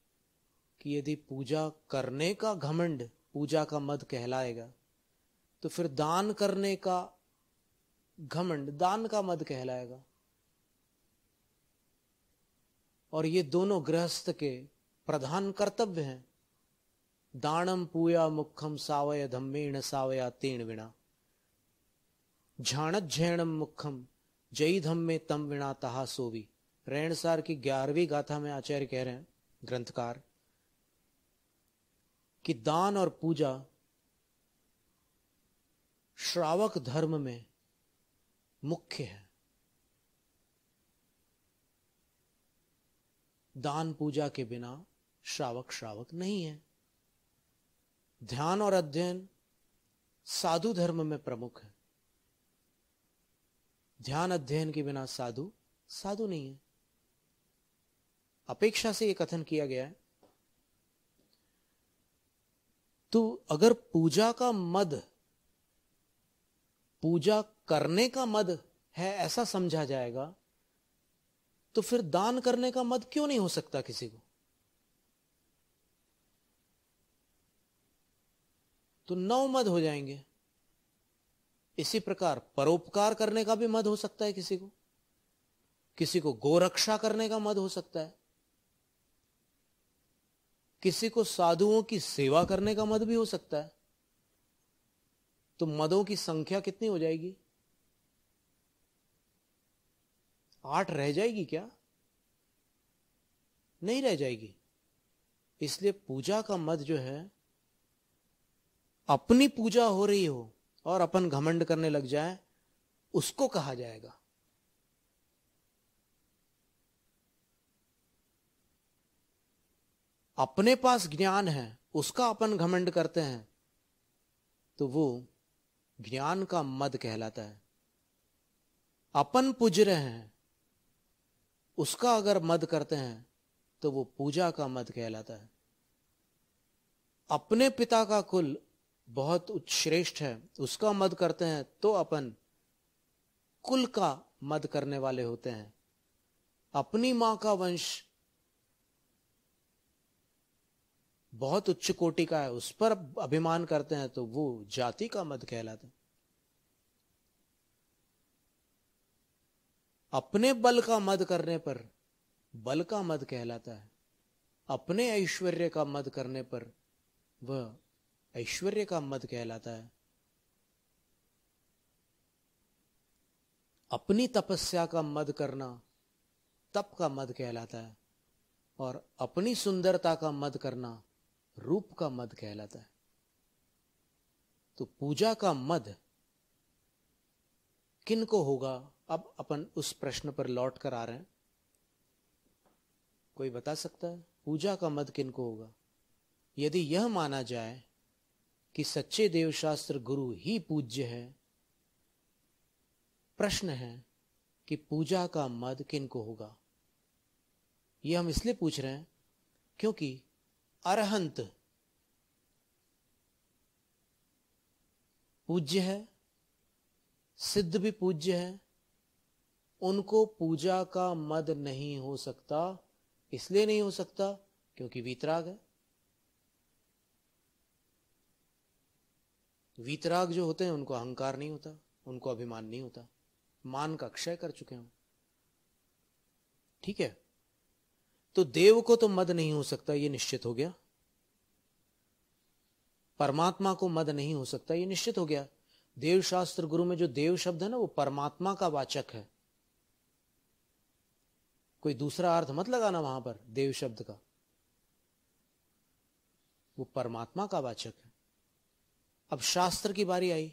कि यदि पूजा करने का घमंड पूजा का मद कहलाएगा तो फिर दान करने का घमंड दान का मद कहलाएगा। और ये दोनों गृहस्थ के प्रधान कर्तव्य हैं। दानम पूया मुखम सावय धम्मेण सावया तेण विना, झाणज्झैणम मुखम जय धम्मे तम विना तहा सोवी। रेणसार की 11वीं गाथा में आचार्य कह रहे हैं, ग्रंथकार, कि दान और पूजा श्रावक धर्म में मुख्य है। दान पूजा के बिना श्रावक श्रावक नहीं है। ध्यान और अध्ययन साधु धर्म में प्रमुख है। ध्यान अध्ययन के बिना साधु साधु नहीं है। अपेक्षा से यह कथन किया गया है। तो अगर पूजा का मद पूजा करने का मद है ऐसा समझा जाएगा तो फिर दान करने का मद क्यों नहीं हो सकता किसी को? तो 9 मद हो जाएंगे। इसी प्रकार परोपकार करने का भी मद हो सकता है किसी को गोरक्षा करने का मद हो सकता है, किसी को साधुओं की सेवा करने का मद भी हो सकता है। तो मदों की संख्या कितनी हो जाएगी? 8 रह जाएगी क्या? नहीं रह जाएगी। इसलिए पूजा का मद जो है, अपनी पूजा हो रही हो और अपन घमंड करने लग जाए, उसको कहा जाएगा। अपने पास ज्ञान है, उसका अपन घमंड करते हैं, तो वो ज्ञान का मद कहलाता है। अपन पूज रहे हैं, उसका अगर मद करते हैं तो वो पूजा का मद कहलाता है। अपने पिता का कुल बहुत श्रेष्ठ है, उसका मद करते हैं तो अपन कुल का मद करने वाले होते हैं। अपनी मां का वंश बहुत उच्च कोटि का है, उस पर अभिमान करते हैं तो वो जाति का मद कहलाता है। अपने बल का मद करने पर बल का मद कहलाता है। अपने ऐश्वर्य का मद करने पर वह ऐश्वर्य का मद कहलाता है। अपनी तपस्या का मद करना तप का मद कहलाता है, और अपनी सुंदरता का मद करना रूप का मद कहलाता है। तो पूजा का मद किन को होगा? अब अपन उस प्रश्न पर लौट कर आ रहे हैं। कोई बता सकता है पूजा का मद किन को होगा? यदि यह माना जाए कि सच्चे देवशास्त्र गुरु ही पूज्य है, प्रश्न है कि पूजा का मद किन को होगा? यह हम इसलिए पूछ रहे हैं क्योंकि अरहंत पूज्य है, सिद्ध भी पूज्य है, उनको पूजा का मद नहीं हो सकता। इसलिए नहीं हो सकता क्योंकि वीतराग है। वीतराग जो होते हैं उनको अहंकार नहीं होता, उनको अभिमान नहीं होता, मान का क्षय कर चुके हैं। ठीक है, तो देव को तो मद नहीं हो सकता, ये निश्चित हो गया। परमात्मा को मद नहीं हो सकता, ये निश्चित हो गया। देव शास्त्र गुरु में जो देव शब्द है ना, वो परमात्मा का वाचक है। कोई दूसरा अर्थ मत लगाना वहां पर देव शब्द का, वो परमात्मा का वाचक है। अब शास्त्र की बारी आई,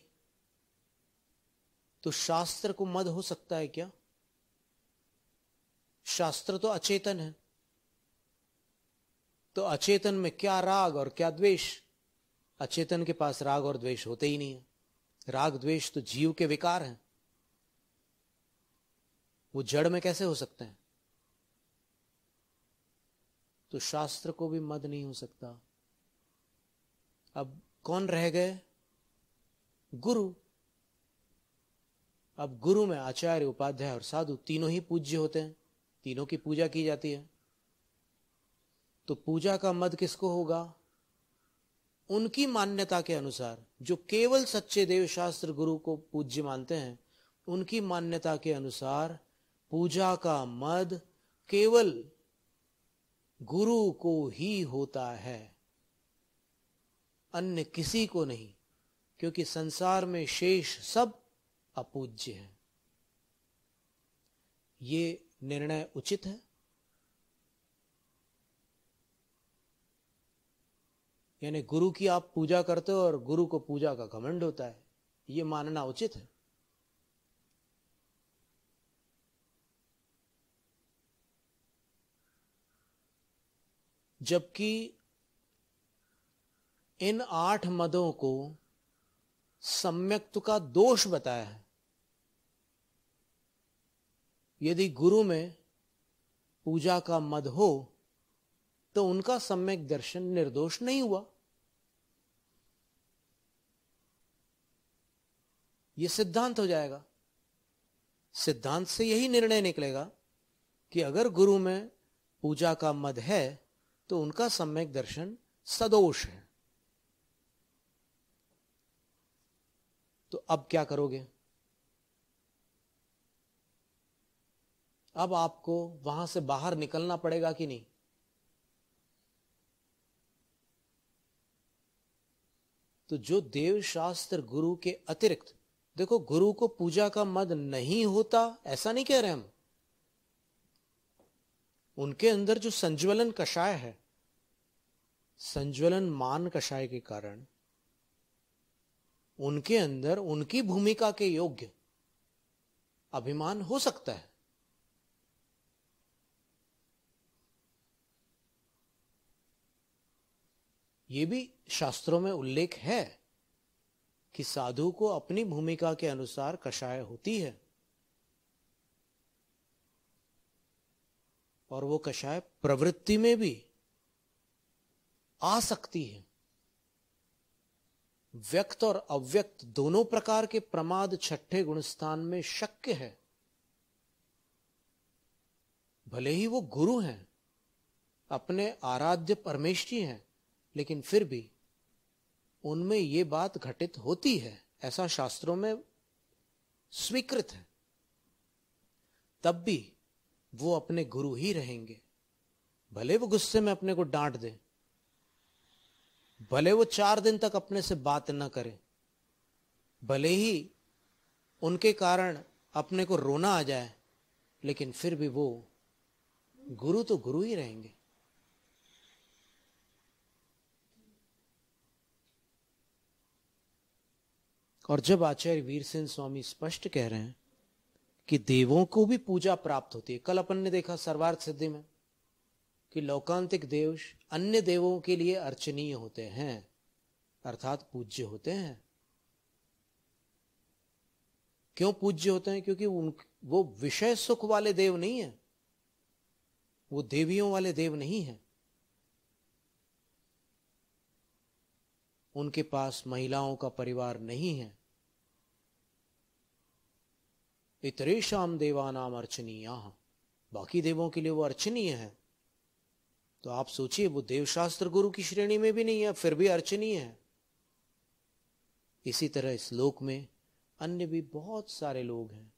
तो शास्त्र को मद हो सकता है क्या? शास्त्र तो अचेतन है, तो अचेतन में क्या राग और क्या द्वेष? अचेतन के पास राग और द्वेष होते ही नहीं है। राग द्वेष तो जीव के विकार हैं, वो जड़ में कैसे हो सकते हैं? तो शास्त्र को भी मद नहीं हो सकता। अब कौन रह गए? गुरु। अब गुरु में आचार्य, उपाध्याय और साधु तीनों ही पूज्य होते हैं, तीनों की पूजा की जाती है। तो पूजा का मद किसको होगा? उनकी मान्यता के अनुसार, जो केवल सच्चे देव शास्त्र गुरु को पूज्य मानते हैं, उनकी मान्यता के अनुसार पूजा का मद केवल गुरु को ही होता है, अन्य किसी को नहीं, क्योंकि संसार में शेष सब अपूज्य है। ये निर्णय उचित है? यानी गुरु की आप पूजा करते हो और गुरु को पूजा का घमंड होता है, ये मानना उचित है? जबकि इन 8 मदों को सम्यक्त्व का दोष बताया है। यदि गुरु में पूजा का मद हो तो उनका सम्यक दर्शन निर्दोष नहीं हुआ। यह सिद्धांत हो जाएगा। सिद्धांत से यही निर्णय निकलेगा कि अगर गुरु में पूजा का मद है तो उनका सम्यक दर्शन सदोष है। तो अब क्या करोगे? अब आपको वहां से बाहर निकलना पड़ेगा कि नहीं? तो जो देव शास्त्र गुरु के अतिरिक्त, देखो गुरु को पूजा का मद नहीं होता ऐसा नहीं कह रहे हम, उनके अंदर जो संज्वलन कषाय है, संज्वलन मान कषाय के कारण उनके अंदर उनकी भूमिका के योग्य अभिमान हो सकता है। यह भी शास्त्रों में उल्लेख है कि साधु को अपनी भूमिका के अनुसार कषाय होती है, और वो कषाय प्रवृत्ति में भी आ सकती है। व्यक्त और अव्यक्त दोनों प्रकार के प्रमाद छठे गुणस्थान में शक्य है। भले ही वो गुरु हैं, अपने आराध्य परमेष्ठी हैं, लेकिन फिर भी उनमें ये बात घटित होती है, ऐसा शास्त्रों में स्वीकृत है। तब भी वो अपने गुरु ही रहेंगे, भले वो गुस्से में अपने को डांट दे, भले वो 4 दिन तक अपने से बात न करे, भले ही उनके कारण अपने को रोना आ जाए, लेकिन फिर भी वो गुरु तो गुरु ही रहेंगे। और जब आचार्य वीर सिंह स्वामी स्पष्ट कह रहे हैं कि देवों को भी पूजा प्राप्त होती है, कल अपन ने देखा सर्वार्थ सिद्धि में कि लौकांतिक देव अन्य देवों के लिए अर्चनीय होते हैं, अर्थात पूज्य होते हैं। क्यों पूज्य होते हैं? क्योंकि वो विषय सुख वाले देव नहीं है, वो देवियों वाले देव नहीं है। उनके पास महिलाओं का परिवार नहीं है। इतरेषाम देवानाम अर्चनीयाः, बाकी देवों के लिए वो अर्चनीय है। तो आप सोचिए, वो देवशास्त्र गुरु की श्रेणी में भी नहीं है, फिर भी अर्चनीय है। इसी तरह इस लोक में अन्य भी बहुत सारे लोग हैं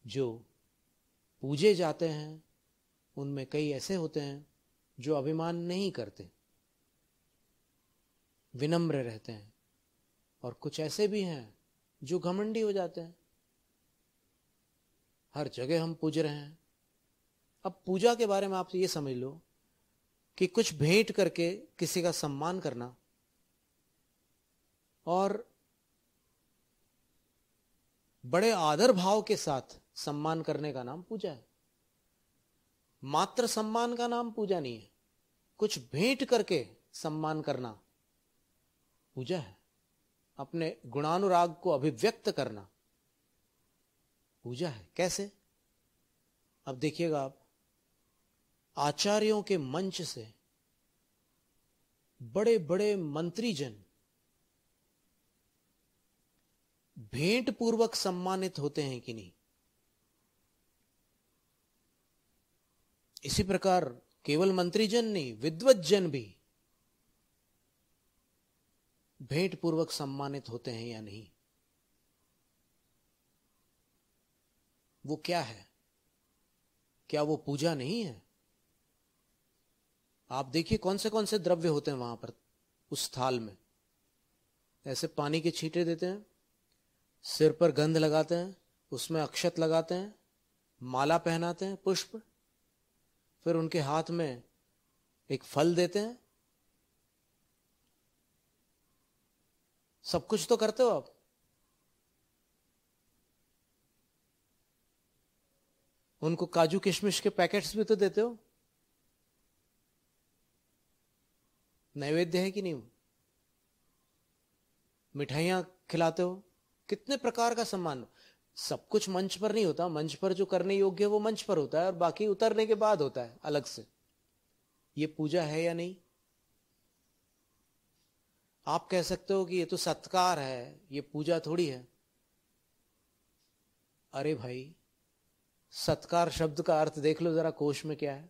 जो पूजे जाते हैं। उनमें कई ऐसे होते हैं जो अभिमान नहीं करते, विनम्र रहते हैं, और कुछ ऐसे भी हैं जो घमंडी हो जाते हैं। हर जगह हम पूज रहे हैं। अब पूजा के बारे में आप ये समझ लो कि कुछ भेंट करके किसी का सम्मान करना और बड़े आदर भाव के साथ सम्मान करने का नाम पूजा है। मात्र सम्मान का नाम पूजा नहीं है। कुछ भेंट करके सम्मान करना पूजा है। अपने गुणानुराग को अभिव्यक्त करना पूजा है। कैसे? अब देखिएगा आप, आचार्यों के मंच से बड़े बड़े मंत्रीजन भेंट पूर्वक सम्मानित होते हैं कि नहीं? इसी प्रकार केवल मंत्रीजन नहीं, विद्वज्जन भी भेंट पूर्वक सम्मानित होते हैं या नहीं? वो क्या है? क्या वो पूजा नहीं है? आप देखिए कौन से द्रव्य होते हैं वहां पर उस थाल में। ऐसे पानी के छींटे देते हैं, सिर पर गंध लगाते हैं, उसमें अक्षत लगाते हैं, माला पहनाते हैं, पुष्प, फिर उनके हाथ में एक फल देते हैं। सब कुछ तो करते हो आप। उनको काजू किशमिश के पैकेट्स भी तो देते हो। नैवेद्य है कि नहीं? मिठाइयां खिलाते हो। कितने प्रकार का सम्मान। सब कुछ मंच पर नहीं होता। मंच पर जो करने योग्य है वो मंच पर होता है और बाकी उतरने के बाद होता है अलग से। ये पूजा है या नहीं? आप कह सकते हो कि ये तो सत्कार है, ये पूजा थोड़ी है। अरे भाई, सत्कार शब्द का अर्थ देख लो जरा कोश में क्या है।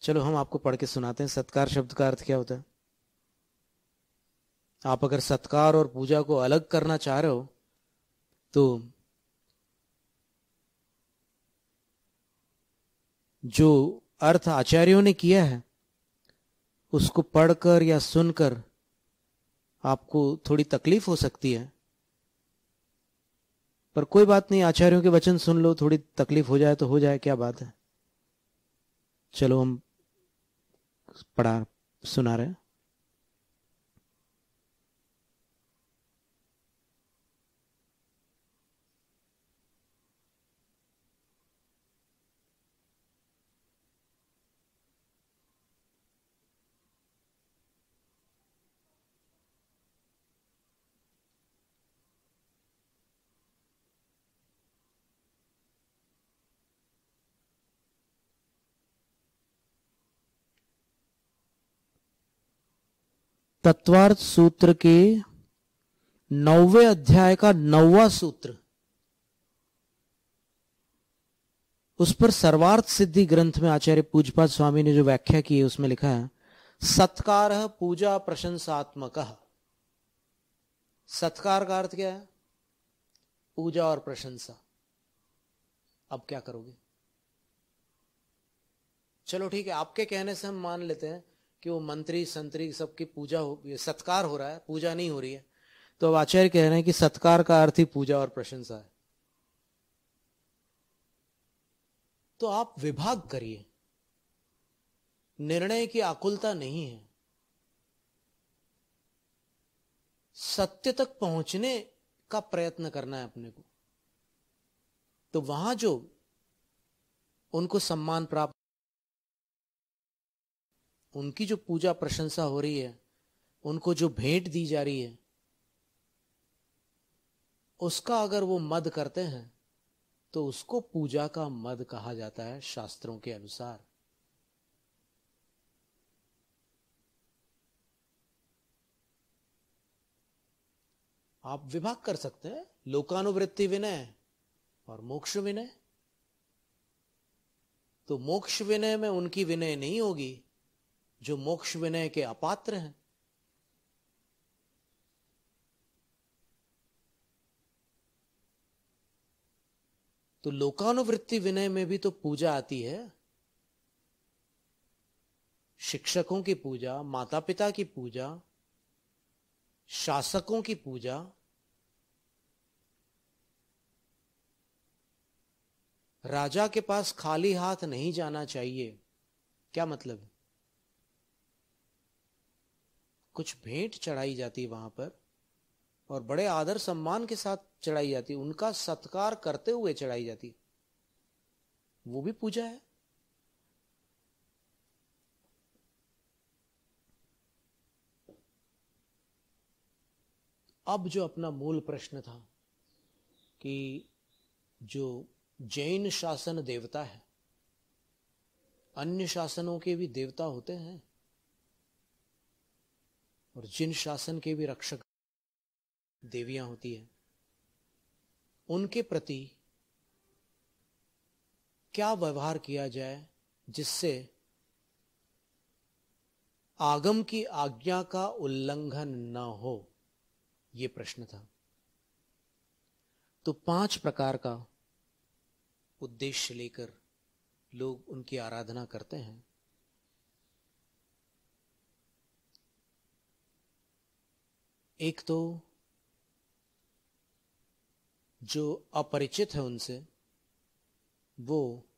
चलो हम आपको पढ़ के सुनाते हैं सत्कार शब्द का अर्थ क्या होता है। आप अगर सत्कार और पूजा को अलग करना चाह रहे हो तो जो अर्थ आचार्यों ने किया है उसको पढ़कर या सुनकर आपको थोड़ी तकलीफ हो सकती है, पर कोई बात नहीं, आचार्यों के वचन सुन लो। थोड़ी तकलीफ हो जाए तो हो जाए, क्या बात है। चलो हम पढ़ा सुना रहे हैं। तत्वार्थ सूत्र के 9वें अध्याय का 9वां सूत्र, उस पर सर्वार्थ सिद्धि ग्रंथ में आचार्य पूज्यपाद स्वामी ने जो व्याख्या की है उसमें लिखा है सत्कार पूजा प्रशंसात्मक। सत्कार का अर्थ क्या है? पूजा और प्रशंसा। अब क्या करोगे? चलो ठीक है, आपके कहने से हम मान लेते हैं कि वो मंत्री संतरी सबकी पूजा हो, सत्कार हो रहा है, पूजा नहीं हो रही है। तो अब आचार्य कह रहे हैं कि सत्कार का अर्थ ही पूजा और प्रशंसा है। तो आप विभाग करिए, निर्णय की आकुलता नहीं है। सत्य तक पहुंचने का प्रयत्न करना है अपने को। तो वहां जो उनको सम्मान प्राप्त, उनकी जो पूजा प्रशंसा हो रही है, उनको जो भेंट दी जा रही है, उसका अगर वो मद करते हैं तो उसको पूजा का मद कहा जाता है शास्त्रों के अनुसार। आप विभाग कर सकते हैं, लोकानुवृत्ति विनय और मोक्ष विनय। तो मोक्ष विनय में उनकी विनय नहीं होगी जो मोक्ष विनय के अपात्र हैं। तो लोकानुवृत्ति विनय में भी तो पूजा आती है। शिक्षकों की पूजा, माता पिता की पूजा, शासकों की पूजा, राजा के पास खाली हाथ नहीं जाना चाहिए। क्या मतलब है? कुछ भेंट चढ़ाई जाती वहां पर और बड़े आदर सम्मान के साथ चढ़ाई जाती, उनका सत्कार करते हुए चढ़ाई जाती, वो भी पूजा है। अब जो अपना मूल प्रश्न था कि जो जैन शासन देवता है, अन्य शासनों के भी देवता होते हैं और जिन शासन के भी रक्षक देवियां होती हैं, उनके प्रति क्या व्यवहार किया जाए जिससे आगम की आज्ञा का उल्लंघन न हो, यह प्रश्न था। तो 5 प्रकार का उद्देश्य लेकर लोग उनकी आराधना करते हैं। एक तो जो अपरिचित है उनसे, वो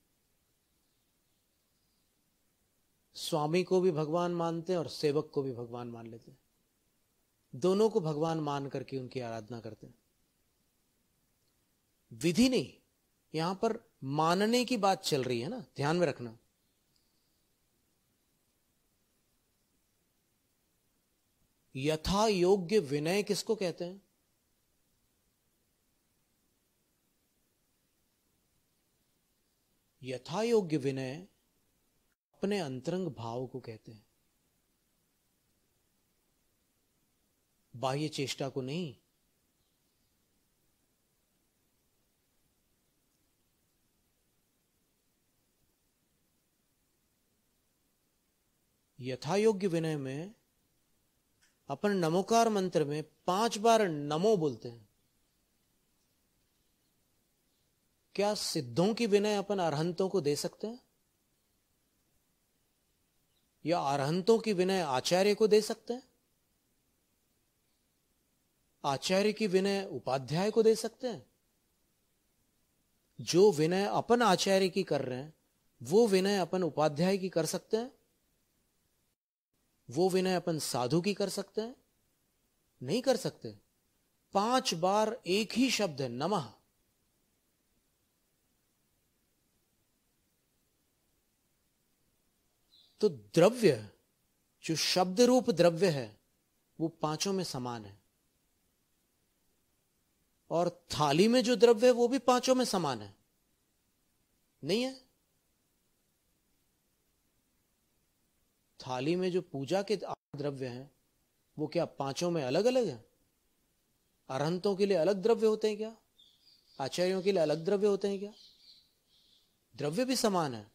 स्वामी को भी भगवान मानते हैं और सेवक को भी भगवान मान लेते हैं। दोनों को भगवान मान करके उनकी आराधना करते हैं। विधि नहीं, यहां पर मानने की बात चल रही है ना, ध्यान में रखना। यथा योग्य विनय किसको कहते हैं? यथा योग्य विनय अपने अंतरंग भाव को कहते हैं, बाह्य चेष्टा को नहीं। यथा योग्य विनय में अपन नमोकार मंत्र में 5 बार नमो बोलते हैं। क्या सिद्धों की विनय अपन अरहंतों को दे सकते हैं? या अरहंतों की विनय आचार्य को दे सकते हैं? आचार्य की विनय उपाध्याय को दे सकते हैं? जो विनय अपन आचार्य की कर रहे हैं, वो विनय अपन उपाध्याय की कर सकते हैं? वो विनय अपन साधु की कर सकते हैं? नहीं कर सकते। 5 बार एक ही शब्द है, नमः। तो द्रव्य, जो शब्द रूप द्रव्य है, वो 5 में समान है, और थाली में जो द्रव्य है वो भी 5 में समान है, नहीं है? थाली में जो पूजा के द्रव्य हैं वो क्या 5 में अलग अलग है? अरहंतों के लिए अलग द्रव्य होते हैं क्या? आचार्यों के लिए अलग द्रव्य होते हैं क्या? द्रव्य भी समान है।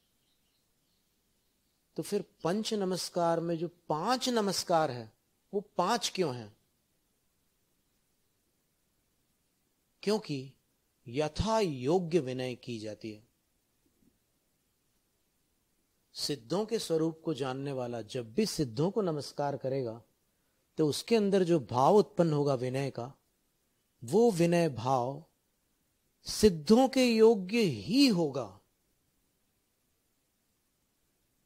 तो फिर पंच नमस्कार में जो 5 नमस्कार है, वो 5 क्यों है? क्योंकि यथा योग्य विनय की जाती है। सिद्धों के स्वरूप को जानने वाला जब भी सिद्धों को नमस्कार करेगा, तो उसके अंदर जो भाव उत्पन्न होगा विनय का, वो विनय भाव सिद्धों के योग्य ही होगा।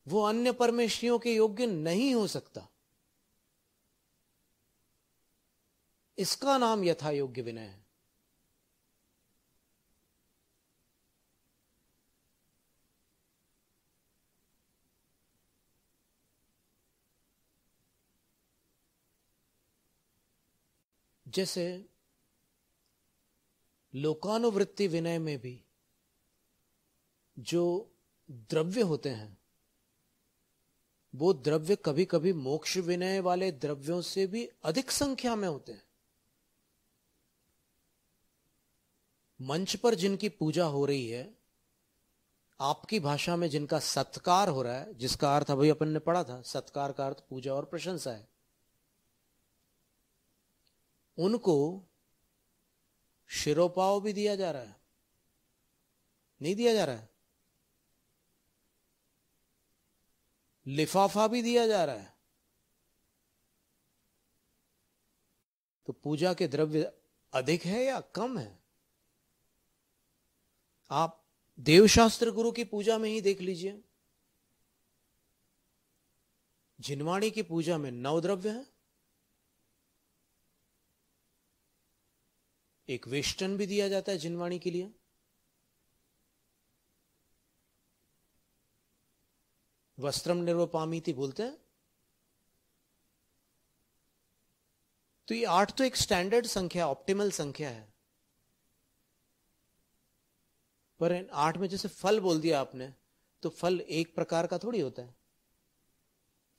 वो अन्य परमेश्वरियों के योग्य नहीं हो सकता। इसका नाम यथा योग्य विनय है। जैसे लोकानुवृत्ति विनय में भी जो द्रव्य होते हैं, वो द्रव्य कभी कभी मोक्ष विनय वाले द्रव्यों से भी अधिक संख्या में होते हैं। मंच पर जिनकी पूजा हो रही है, आपकी भाषा में जिनका सत्कार हो रहा है, जिसका अर्थ अभी अपन ने पढ़ा था, सत्कार का अर्थ पूजा और प्रशंसा है, उनको शिरोपाव भी दिया जा रहा है, नहीं दिया जा रहा है? लिफाफा भी दिया जा रहा है। तो पूजा के द्रव्य अधिक है या कम है? आप देवशास्त्र गुरु की पूजा में ही देख लीजिए। जिनवाणी की पूजा में 9 द्रव्य है। एक वेष्टन भी दिया जाता है जिनवाणी के लिए। वस्त्रम निर्वपामीति बोलते हैं। तो ये 8 तो एक स्टैंडर्ड संख्या, ऑप्टिमल संख्या है, पर इन 8 में जैसे फल बोल दिया आपने, तो फल एक प्रकार का थोड़ी होता है,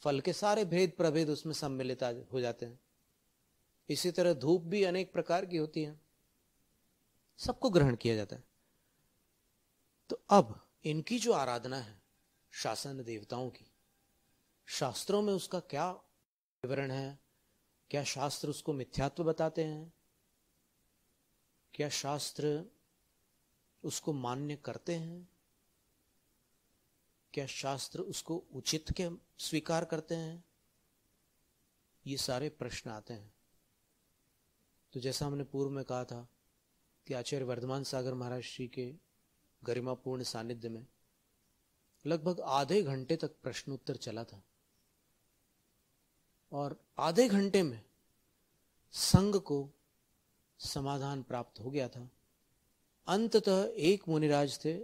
फल के सारे भेद प्रभेद उसमें सम्मिलित हो जाते हैं। इसी तरह धूप भी अनेक प्रकार की होती है, सबको ग्रहण किया जाता है। तो अब इनकी जो आराधना है शासन देवताओं की, शास्त्रों में उसका क्या विवरण है? क्या शास्त्र उसको मिथ्यात्व बताते हैं? क्या शास्त्र उसको मान्य करते हैं? क्या शास्त्र उसको उचित के स्वीकार करते हैं? ये सारे प्रश्न आते हैं। तो जैसा हमने पूर्व में कहा था कि आचार्य वर्धमान सागर महाराज श्री के गरिमापूर्ण सानिध्य में लगभग आधे घंटे तक प्रश्नोत्तर चला था, और आधे घंटे में संघ को समाधान प्राप्त हो गया था। अंततः एक मुनिराज थे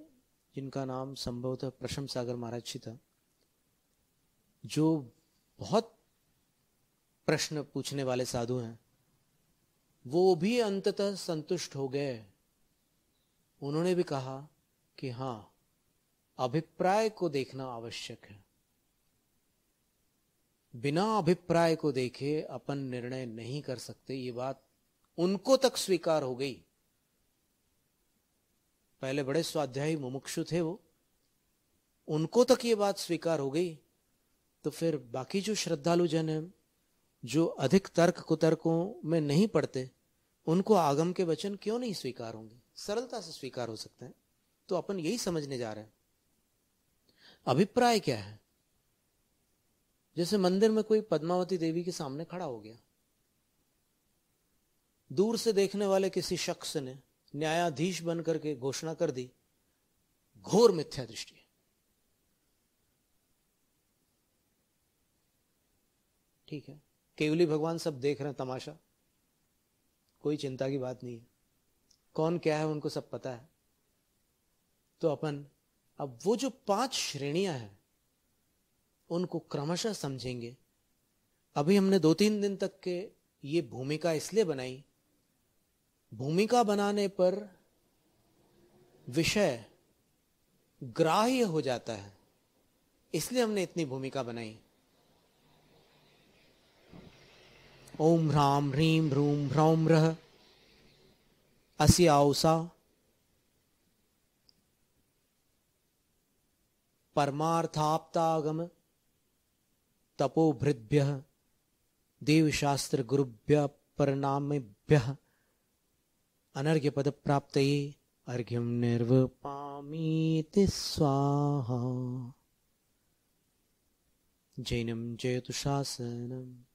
जिनका नाम संभवतः प्रशम सागर महाराज जी था, जो बहुत प्रश्न पूछने वाले साधु हैं, वो भी अंततः संतुष्ट हो गए। उन्होंने भी कहा कि हां, अभिप्राय को देखना आवश्यक है, बिना अभिप्राय को देखे अपन निर्णय नहीं कर सकते। ये बात उनको तक स्वीकार हो गई। पहले बड़े स्वाध्यायी मुमुक्षु थे वो, उनको तक ये बात स्वीकार हो गई, तो फिर बाकी जो श्रद्धालु जन हैं, जो अधिक तर्क कुतर्कों में नहीं पड़ते, उनको आगम के वचन क्यों नहीं स्वीकार होंगे? सरलता से स्वीकार हो सकते हैं। तो अपन यही समझने जा रहे हैं, अभिप्राय क्या है। जैसे मंदिर में कोई पद्मावती देवी के सामने खड़ा हो गया, दूर से देखने वाले किसी शख्स ने न्यायाधीश बनकर के घोषणा कर दी, घोर मिथ्या दृष्टि है। ठीक है, केवली भगवान सब देख रहे हैं तमाशा, कोई चिंता की बात नहीं है, कौन क्या है उनको सब पता है। तो अपन अब वो जो 5 श्रेणियां हैं उनको क्रमशः समझेंगे। अभी हमने 2-3 दिन तक के ये भूमिका इसलिए बनाई, भूमिका बनाने पर विषय ग्राह्य हो जाता है, इसलिए हमने इतनी भूमिका बनाई। ओम ह्राम ह्रीम ह्रूम ह्रौम ह्रः असि आउसा परमार्थाप्तागम तपोभृद्भ्यः देवशास्त्र गुरुभ्यः परनामेभ्यः अनर्घ्य पद प्राप्तये अर्घ्यं निर्वपामीति स्वाहा। जैनं जयतु शासनम्।